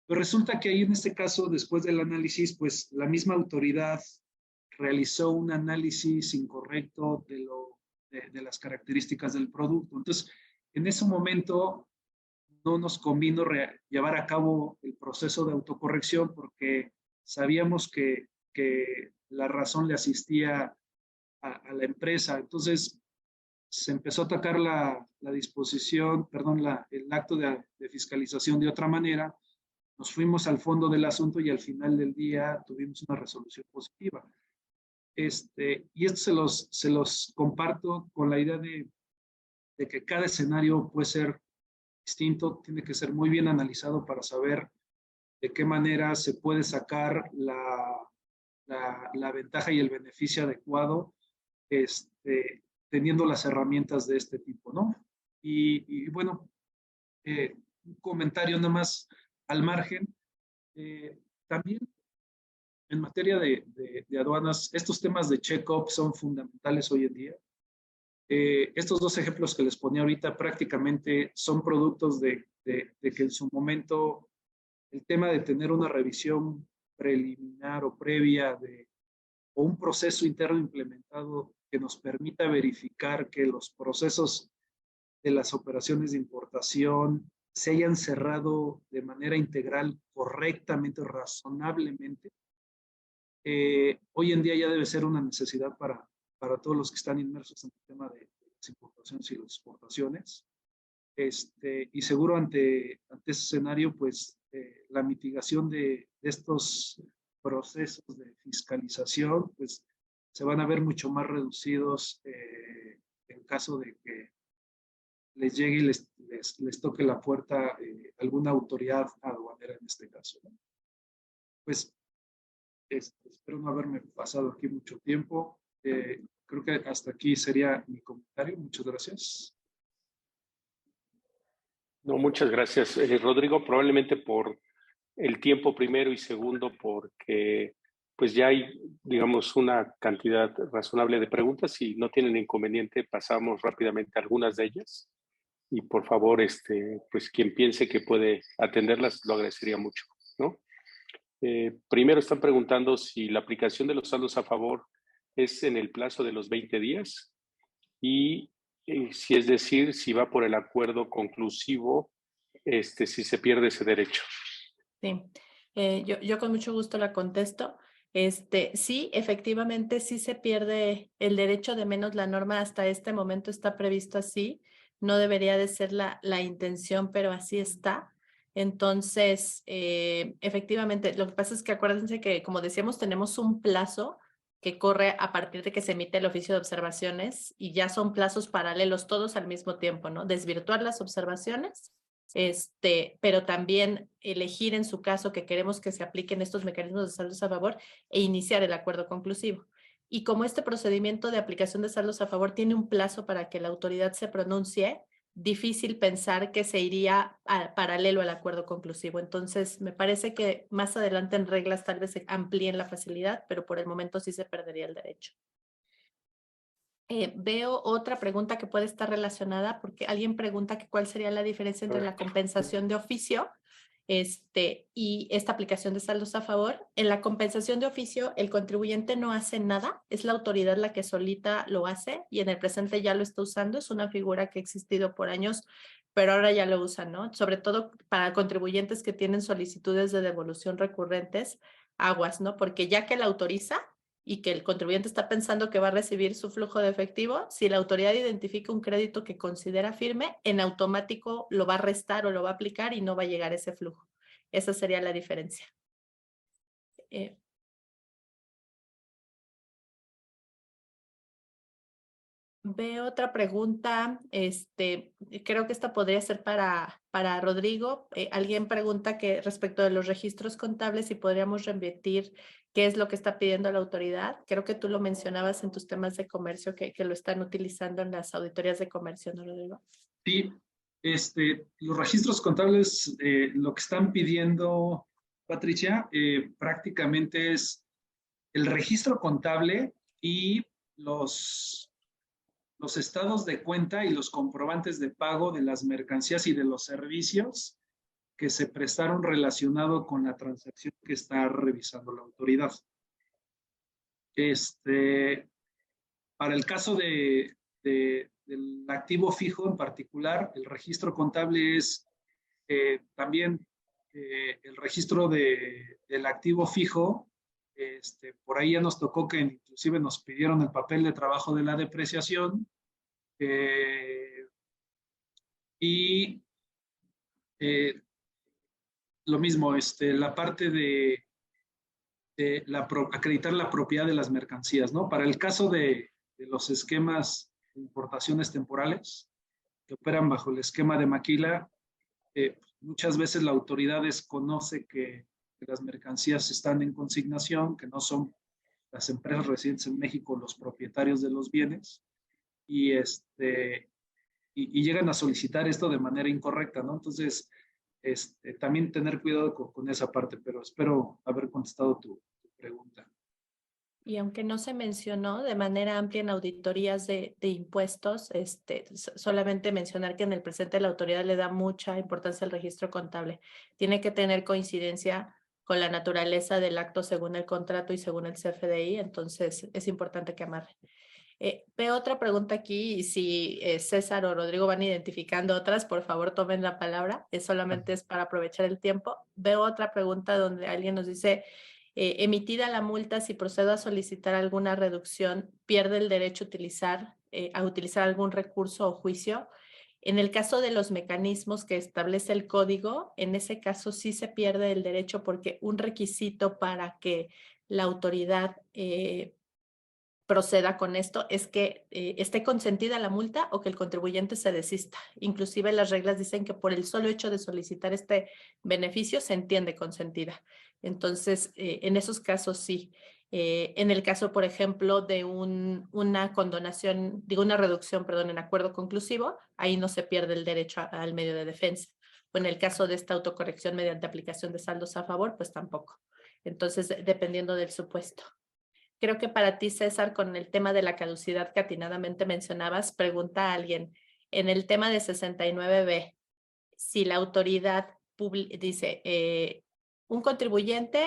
Pero resulta que ahí en este caso, después del análisis, pues la misma autoridad realizó un análisis incorrecto de las características del producto. Entonces, en ese momento no nos convino llevar a cabo el proceso de autocorrección porque sabíamos que la razón le asistía a la empresa. Entonces, se empezó a atacar la disposición, perdón, el acto de fiscalización de otra manera. Nos fuimos al fondo del asunto y al final del día tuvimos una resolución positiva. Y esto se los comparto con la idea de que cada escenario puede ser distinto, tiene que ser muy bien analizado para saber de qué manera se puede sacar la ventaja y el beneficio adecuado, teniendo las herramientas de este tipo, ¿no? Y bueno, un comentario nada más al margen. También en materia de aduanas, estos temas de check-up son fundamentales hoy en día. Estos dos ejemplos que les ponía ahorita prácticamente son productos de que en su momento el tema de tener una revisión preliminar o previa o un proceso interno implementado que nos permita verificar que los procesos de las operaciones de importación se hayan cerrado de manera integral, correctamente, razonablemente. Hoy en día ya debe ser una necesidad para todos los que están inmersos en el tema de las importaciones y las exportaciones. Y seguro ante ese escenario, pues la mitigación de estos procesos de fiscalización, pues se van a ver mucho más reducidos en caso de que les llegue y les toque la puerta alguna autoridad aduanera en este caso, ¿no? Pues espero no haberme pasado aquí mucho tiempo. Creo que hasta aquí sería mi comentario. Muchas gracias.
No, muchas gracias, Rodrigo. Probablemente por el tiempo primero y segundo, porque pues ya hay, digamos, una cantidad razonable de preguntas. Si no tienen inconveniente, pasamos rápidamente a algunas de ellas. Y por favor, pues quien piense que puede atenderlas, lo agradecería mucho, ¿no? Primero están preguntando si la aplicación de los saldos a favor es en el plazo de los 20 días y si es decir, si va por el acuerdo conclusivo, si se pierde ese derecho.
Sí, yo con mucho gusto la contesto. Sí, efectivamente, sí se pierde el derecho, de menos la norma hasta este momento está previsto así. No debería de ser la intención, pero así está. Entonces, efectivamente, lo que pasa es que acuérdense que, como decíamos, tenemos un plazo que corre a partir de que se emite el oficio de observaciones y ya son plazos paralelos todos al mismo tiempo, ¿no? Desvirtuar las observaciones, pero también elegir en su caso que queremos que se apliquen estos mecanismos de saldos a favor e iniciar el acuerdo conclusivo. Y como este procedimiento de aplicación de saldos a favor tiene un plazo para que la autoridad se pronuncie, difícil pensar que se iría paralelo al acuerdo conclusivo. Entonces, me parece que más adelante en reglas tal vez se amplíen la facilidad, pero por el momento sí se perdería el derecho. Veo otra pregunta que puede estar relacionada porque alguien pregunta que cuál sería la diferencia entre la compensación de oficio y esta aplicación de saldos a favor. En la compensación de oficio, el contribuyente no hace nada, es la autoridad la que solita lo hace y en el presente ya lo está usando. Es una figura que ha existido por años, pero ahora ya lo usan, ¿no? Sobre todo para contribuyentes que tienen solicitudes de devolución recurrentes, aguas, ¿no? Porque ya que la autoriza y que el contribuyente está pensando que va a recibir su flujo de efectivo, si la autoridad identifica un crédito que considera firme, en automático lo va a restar o lo va a aplicar y no va a llegar ese flujo. Esa sería la diferencia. Veo otra pregunta, creo que esta podría ser para Rodrigo. Alguien pregunta que respecto de los registros contables, si podríamos repetir qué es lo que está pidiendo la autoridad. Creo que tú lo mencionabas en tus temas de comercio, que lo están utilizando en las auditorías de comercio, ¿no, Rodrigo?
Sí, los registros contables, lo que están pidiendo, Patricia, prácticamente es el registro contable y los estados de cuenta y los comprobantes de pago de las mercancías y de los servicios que se prestaron relacionado con la transacción que está revisando la autoridad. Para el caso del activo fijo en particular, el registro contable es también el registro del activo fijo. Por ahí ya nos tocó que inclusive nos pidieron el papel de trabajo de la depreciación y lo mismo, la parte de acreditar la propiedad de las mercancías, ¿no? Para el caso de los esquemas de importaciones temporales que operan bajo el esquema de maquila, muchas veces la autoridad desconoce que las mercancías están en consignación, que no son las empresas residentes en México los propietarios de los bienes, y y llegan a solicitar esto de manera incorrecta, ¿no? Entonces, también tener cuidado con esa parte, pero espero haber contestado tu pregunta.
Y aunque no se mencionó de manera amplia en auditorías de impuestos, solamente mencionar que en el presente la autoridad le da mucha importancia al registro contable. Tiene que tener coincidencia con la naturaleza del acto según el contrato y según el CFDI, entonces es importante que amarre. Veo otra pregunta aquí y si César o Rodrigo van identificando otras, por favor tomen la palabra, solamente es para aprovechar el tiempo. Veo otra pregunta donde alguien nos dice, emitida la multa, si procedo a solicitar alguna reducción, ¿pierde el derecho a utilizar algún recurso o juicio? En el caso de los mecanismos que establece el código, en ese caso sí se pierde el derecho porque un requisito para que la autoridad proceda con esto es que esté consentida la multa o que el contribuyente se desista. Inclusive las reglas dicen que por el solo hecho de solicitar este beneficio se entiende consentida. Entonces, en esos casos sí. En el caso, por ejemplo, de una condonación, digo una reducción, perdón, en acuerdo conclusivo, ahí no se pierde el derecho al medio de defensa. O en el caso de esta autocorrección mediante aplicación de saldos a favor, pues tampoco. Entonces, dependiendo del supuesto. Creo que para ti, César, con el tema de la caducidad que atinadamente mencionabas, pregunta a alguien, en el tema de 69B, si la autoridad dice, un contribuyente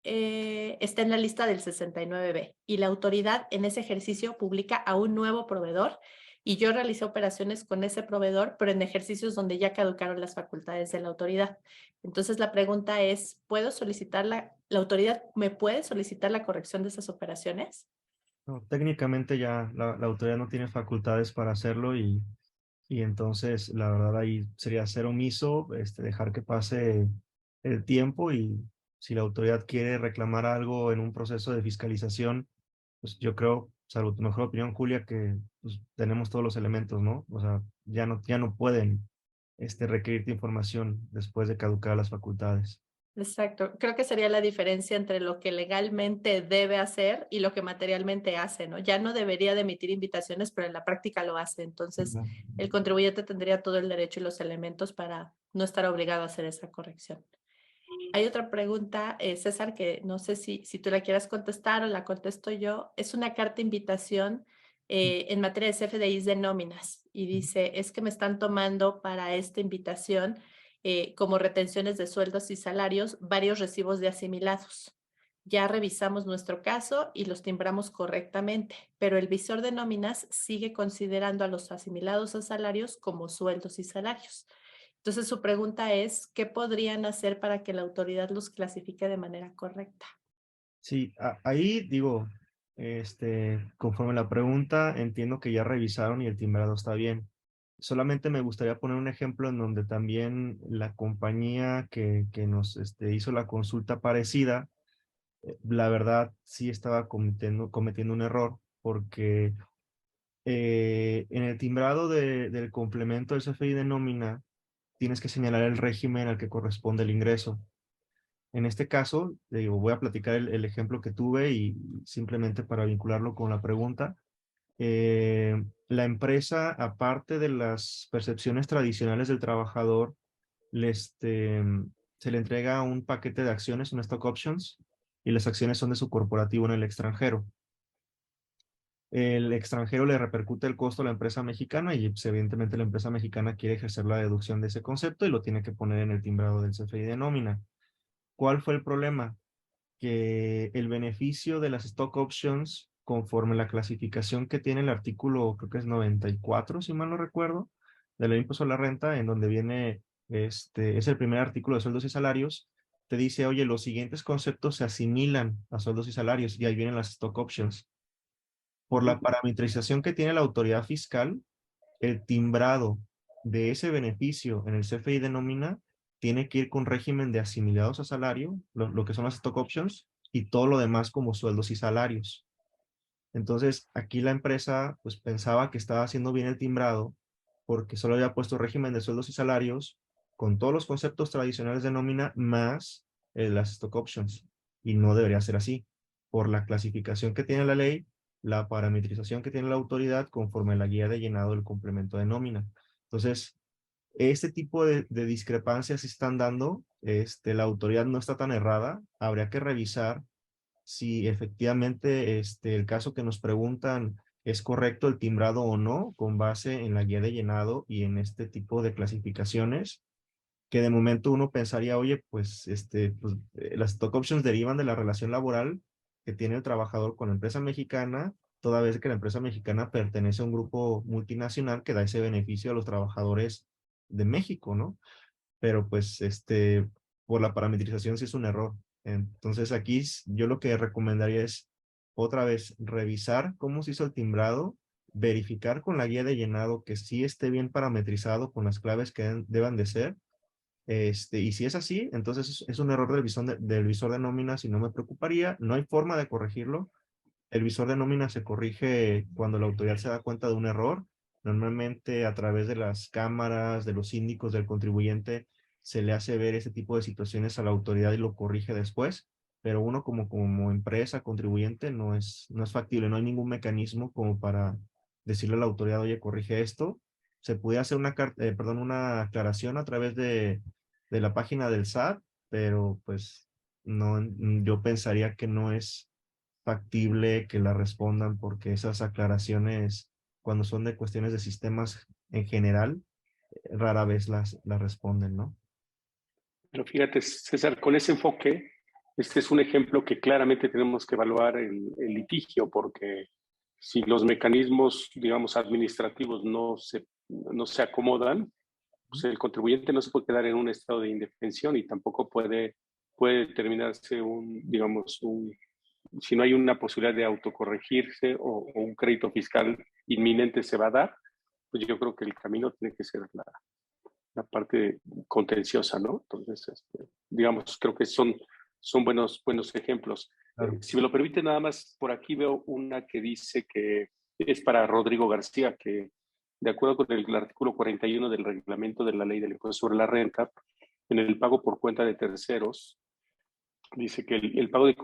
está en la lista del 69B y la autoridad en ese ejercicio publica a un nuevo proveedor y yo realicé operaciones con ese proveedor, pero en ejercicios donde ya caducaron las facultades de la autoridad. Entonces la pregunta es, ¿puedo solicitar la autoridad me puede solicitar la corrección de esas operaciones?
No, técnicamente ya la autoridad no tiene facultades para hacerlo y entonces la verdad ahí sería ser omiso, dejar que pase el tiempo y si la autoridad quiere reclamar algo en un proceso de fiscalización, pues yo creo, salvo tu mejor opinión, Julia, que pues, tenemos todos los elementos, ¿no? O sea, ya no pueden requerirte información después de caducar las facultades.
Exacto. Creo que sería la diferencia entre lo que legalmente debe hacer y lo que materialmente hace, ¿no? Ya no debería de emitir invitaciones, pero en la práctica lo hace. Entonces, el contribuyente tendría todo el derecho y los elementos para no estar obligado a hacer esa corrección. Hay otra pregunta, César, que no sé si tú la quieras contestar o la contesto yo. Es una carta invitación en materia de CFDIs de nóminas y dice, es que me están tomando para esta invitación como retenciones de sueldos y salarios varios recibos de asimilados. Ya revisamos nuestro caso y los timbramos correctamente, pero el visor de nóminas sigue considerando a los asimilados a salarios como sueldos y salarios. Entonces su pregunta es, ¿qué podrían hacer para que la autoridad los clasifique de manera correcta?
Sí, ahí digo, conforme la pregunta, entiendo que ya revisaron y el timbrado está bien. Solamente me gustaría poner un ejemplo en donde también la compañía que nos hizo la consulta parecida, la verdad sí estaba cometiendo un error, porque en el timbrado del complemento del CFDI de nómina, tienes que señalar el régimen al que corresponde el ingreso. En este caso, digo, voy a platicar el ejemplo que tuve y simplemente para vincularlo con la pregunta. La empresa, aparte de las percepciones tradicionales del trabajador, se le entrega un paquete de acciones, un stock options, y las acciones son de su corporativo en el extranjero. El extranjero le repercute el costo a la empresa mexicana y pues, evidentemente la empresa mexicana quiere ejercer la deducción de ese concepto y lo tiene que poner en el timbrado del CFDI de nómina. ¿Cuál fue el problema? Que el beneficio de las stock options, conforme la clasificación que tiene el artículo, creo que es 94, si mal no recuerdo, de la ley de impuesto a la renta, en donde viene, es el primer artículo de sueldos y salarios, te dice, oye, los siguientes conceptos se asimilan a sueldos y salarios, y ahí vienen las stock options. Por la parametrización que tiene la autoridad fiscal, el timbrado de ese beneficio en el CFDI de nómina tiene que ir con régimen de asimilados a salario, lo que son las stock options, y todo lo demás como sueldos y salarios. Entonces, aquí la empresa pues pensaba que estaba haciendo bien el timbrado porque solo había puesto régimen de sueldos y salarios con todos los conceptos tradicionales de nómina más las stock options. Y no debería ser así. Por la clasificación que tiene la ley, la parametrización que tiene la autoridad conforme a la guía de llenado del complemento de nómina. Entonces, este tipo de discrepancias se están dando, la autoridad no está tan errada, habría que revisar si efectivamente el caso que nos preguntan es correcto el timbrado o no, con base en la guía de llenado y en este tipo de clasificaciones, que de momento uno pensaría, oye, pues, las stock options derivan de la relación laboral que tiene el trabajador con la empresa mexicana, toda vez que la empresa mexicana pertenece a un grupo multinacional que da ese beneficio a los trabajadores de México, ¿no? Pero pues, por la parametrización sí es un error. Entonces aquí yo lo que recomendaría es otra vez revisar cómo se hizo el timbrado, verificar con la guía de llenado que sí esté bien parametrizado con las claves que deban de ser. Y si es así, entonces es un error del visor de nóminas y no me preocuparía. No hay forma de corregirlo. El visor de nómina se corrige cuando la autoridad se da cuenta de un error. Normalmente a través de las cámaras, de los síndicos, del contribuyente, se le hace ver ese tipo de situaciones a la autoridad y lo corrige después. Pero uno como empresa, contribuyente, no es factible. No hay ningún mecanismo como para decirle a la autoridad, oye, corrige esto. Se puede hacer una aclaración a través de la página del SAT, pero pues no, yo pensaría que no es factible que la respondan porque esas aclaraciones, cuando son de cuestiones de sistemas en general, rara vez las responden, ¿no?
Pero fíjate, César, con ese enfoque, este es un ejemplo que claramente tenemos que evaluar el litigio, porque si los mecanismos, digamos, administrativos no se acomodan, pues el contribuyente no se puede quedar en un estado de indefensión y tampoco puede determinarse si no hay una posibilidad de autocorregirse o un crédito fiscal inminente se va a dar, pues yo creo que el camino tiene que ser la parte contenciosa, ¿no? Entonces, digamos, creo que son buenos ejemplos.
Claro.
Si me lo permite, nada más por aquí veo una que dice que es para Rodrigo García, que de acuerdo con el artículo 41 del reglamento de la ley del impuesto sobre la renta, en el pago por cuenta de terceros, dice que el pago de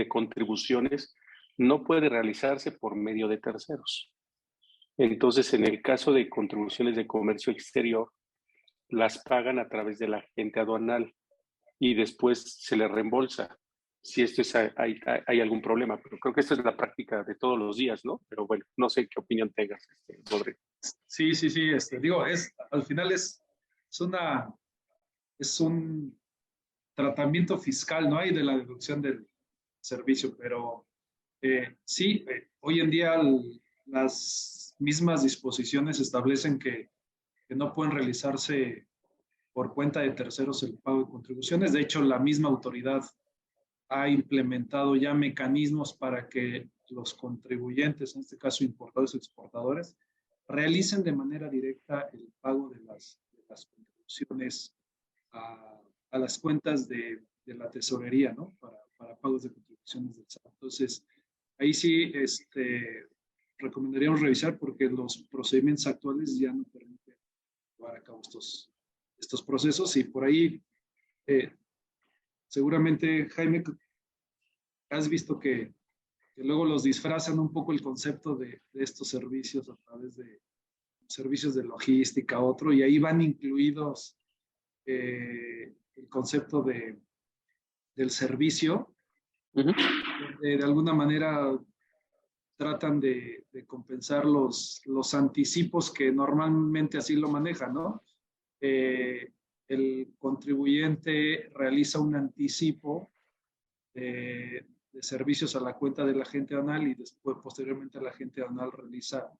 contribuciones no puede realizarse por medio de terceros. Entonces, en el caso de contribuciones de comercio exterior, las pagan a través de la agente aduanal y después se les reembolsa si hay algún problema. Pero creo que esta es la práctica de todos los días, ¿no? Pero bueno, no sé qué opinión tengas, Rodrigo.
Sí, digo, al final es un tratamiento fiscal, ¿no? Hay de la deducción del servicio, pero sí, hoy en día las mismas disposiciones establecen que no pueden realizarse por cuenta de terceros el pago de contribuciones. De hecho, la misma autoridad ha implementado ya mecanismos para que los contribuyentes, en este caso importadores y exportadores, realicen de manera directa el pago de las contribuciones a las cuentas de la tesorería, ¿no? Para pagos de contribuciones del SAT. Entonces, ahí sí recomendaríamos revisar porque los procedimientos actuales ya no permiten llevar a cabo estos procesos y por ahí seguramente, Jaime, has visto que luego los disfrazan un poco el concepto de estos servicios a través de servicios de logística, otro, y ahí van incluidos el concepto del servicio, de alguna manera tratan de compensar los anticipos que normalmente así lo manejan, ¿no? El contribuyente realiza un anticipo de servicios a la cuenta del agente aduanal y después, posteriormente, el agente aduanal realiza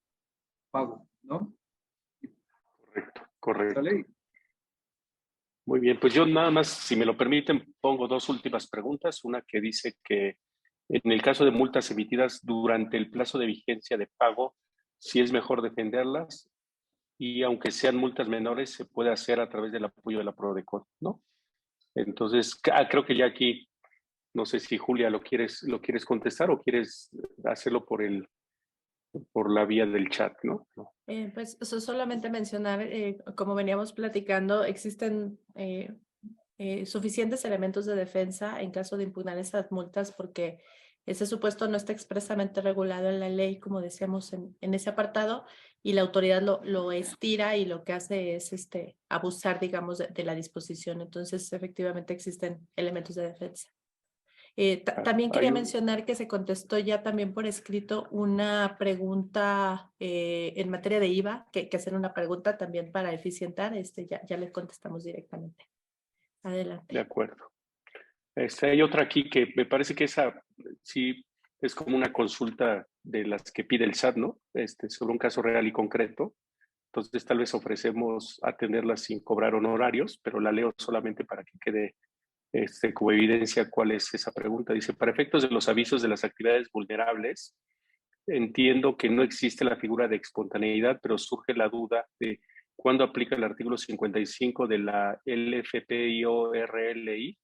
pago, ¿no?
Correcto.
¿Sale?
Muy bien, pues yo nada más, si me lo permiten, pongo dos últimas preguntas. Una que dice que en el caso de multas emitidas durante el plazo de vigencia de pago, si es mejor defenderlas y aunque sean multas menores, se puede hacer a través del apoyo de la Prodecon, ¿no? Entonces, creo que ya aquí, no sé si Julia lo quieres contestar o quieres hacerlo por la vía del chat, ¿no?
Pues solamente mencionar, como veníamos platicando, existen suficientes elementos de defensa en caso de impugnar esas multas porque Ese supuesto no está expresamente regulado en la ley, como decíamos en ese apartado, y la autoridad lo estira y lo que hace es abusar, digamos, de la disposición. Entonces, efectivamente existen elementos de defensa. También quería mencionar que se contestó ya también por escrito una pregunta en materia de IVA, que hacer una pregunta también para eficientar, ya le contestamos directamente. Adelante.
De acuerdo. Hay otra aquí que me parece que esa sí es como una consulta de las que pide el SAT, ¿no? Sobre un caso real y concreto. Entonces, tal vez ofrecemos atenderla sin cobrar honorarios, pero la leo solamente para que quede como evidencia cuál es esa pregunta. Dice, para efectos de los avisos de las actividades vulnerables, entiendo que no existe la figura de espontaneidad, pero surge la duda de cuándo aplica el artículo 55 de la LFPIORLI,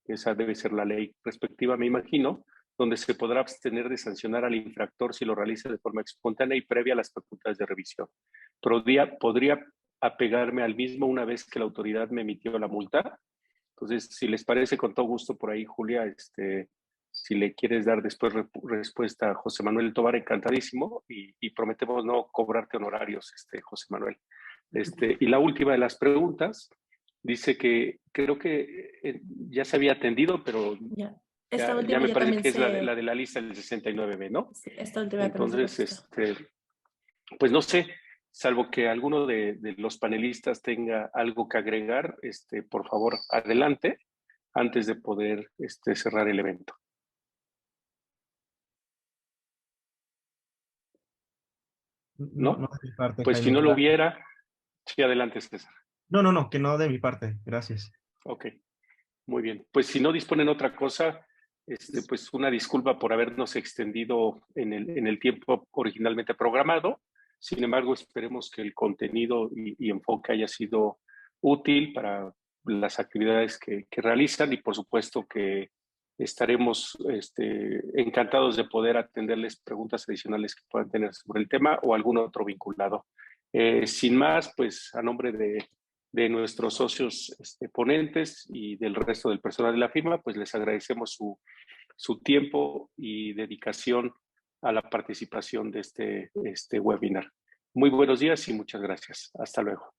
esa debe ser la ley respectiva, me imagino, donde se podrá abstener de sancionar al infractor si lo realiza de forma espontánea y previa a las facultades de revisión. ¿Podría apegarme al mismo una vez que la autoridad me emitió la multa? Entonces, si les parece, con todo gusto por ahí, Julia, si le quieres dar después respuesta a José Manuel Tovar, encantadísimo, y prometemos no cobrarte honorarios, José Manuel. Y la última de las preguntas dice que creo que ya se había atendido, pero
Esta última
ya me
ya
parece
también
que es la de la lista del 69B, ¿no?
Sí, esta última
entonces, pues no sé, salvo que alguno de los panelistas tenga algo que agregar, por favor, adelante, antes de poder cerrar el evento. ¿No?
No de mi parte,
Pues
Jaime.
si no lo hubiera, sí, adelante, César.
No, que no de mi parte. Gracias.
Ok, muy bien. Pues si no disponen otra cosa, pues una disculpa por habernos extendido en el tiempo originalmente programado. Sin embargo, esperemos que el contenido y enfoque haya sido útil para las actividades que realizan y por supuesto que estaremos encantados de poder atenderles preguntas adicionales que puedan tener sobre el tema o algún otro vinculado. Sin más, pues a nombre de nuestros socios ponentes y del resto del personal de la firma, pues les agradecemos su tiempo y dedicación a la participación de este webinar. Muy buenos días y muchas gracias. Hasta luego.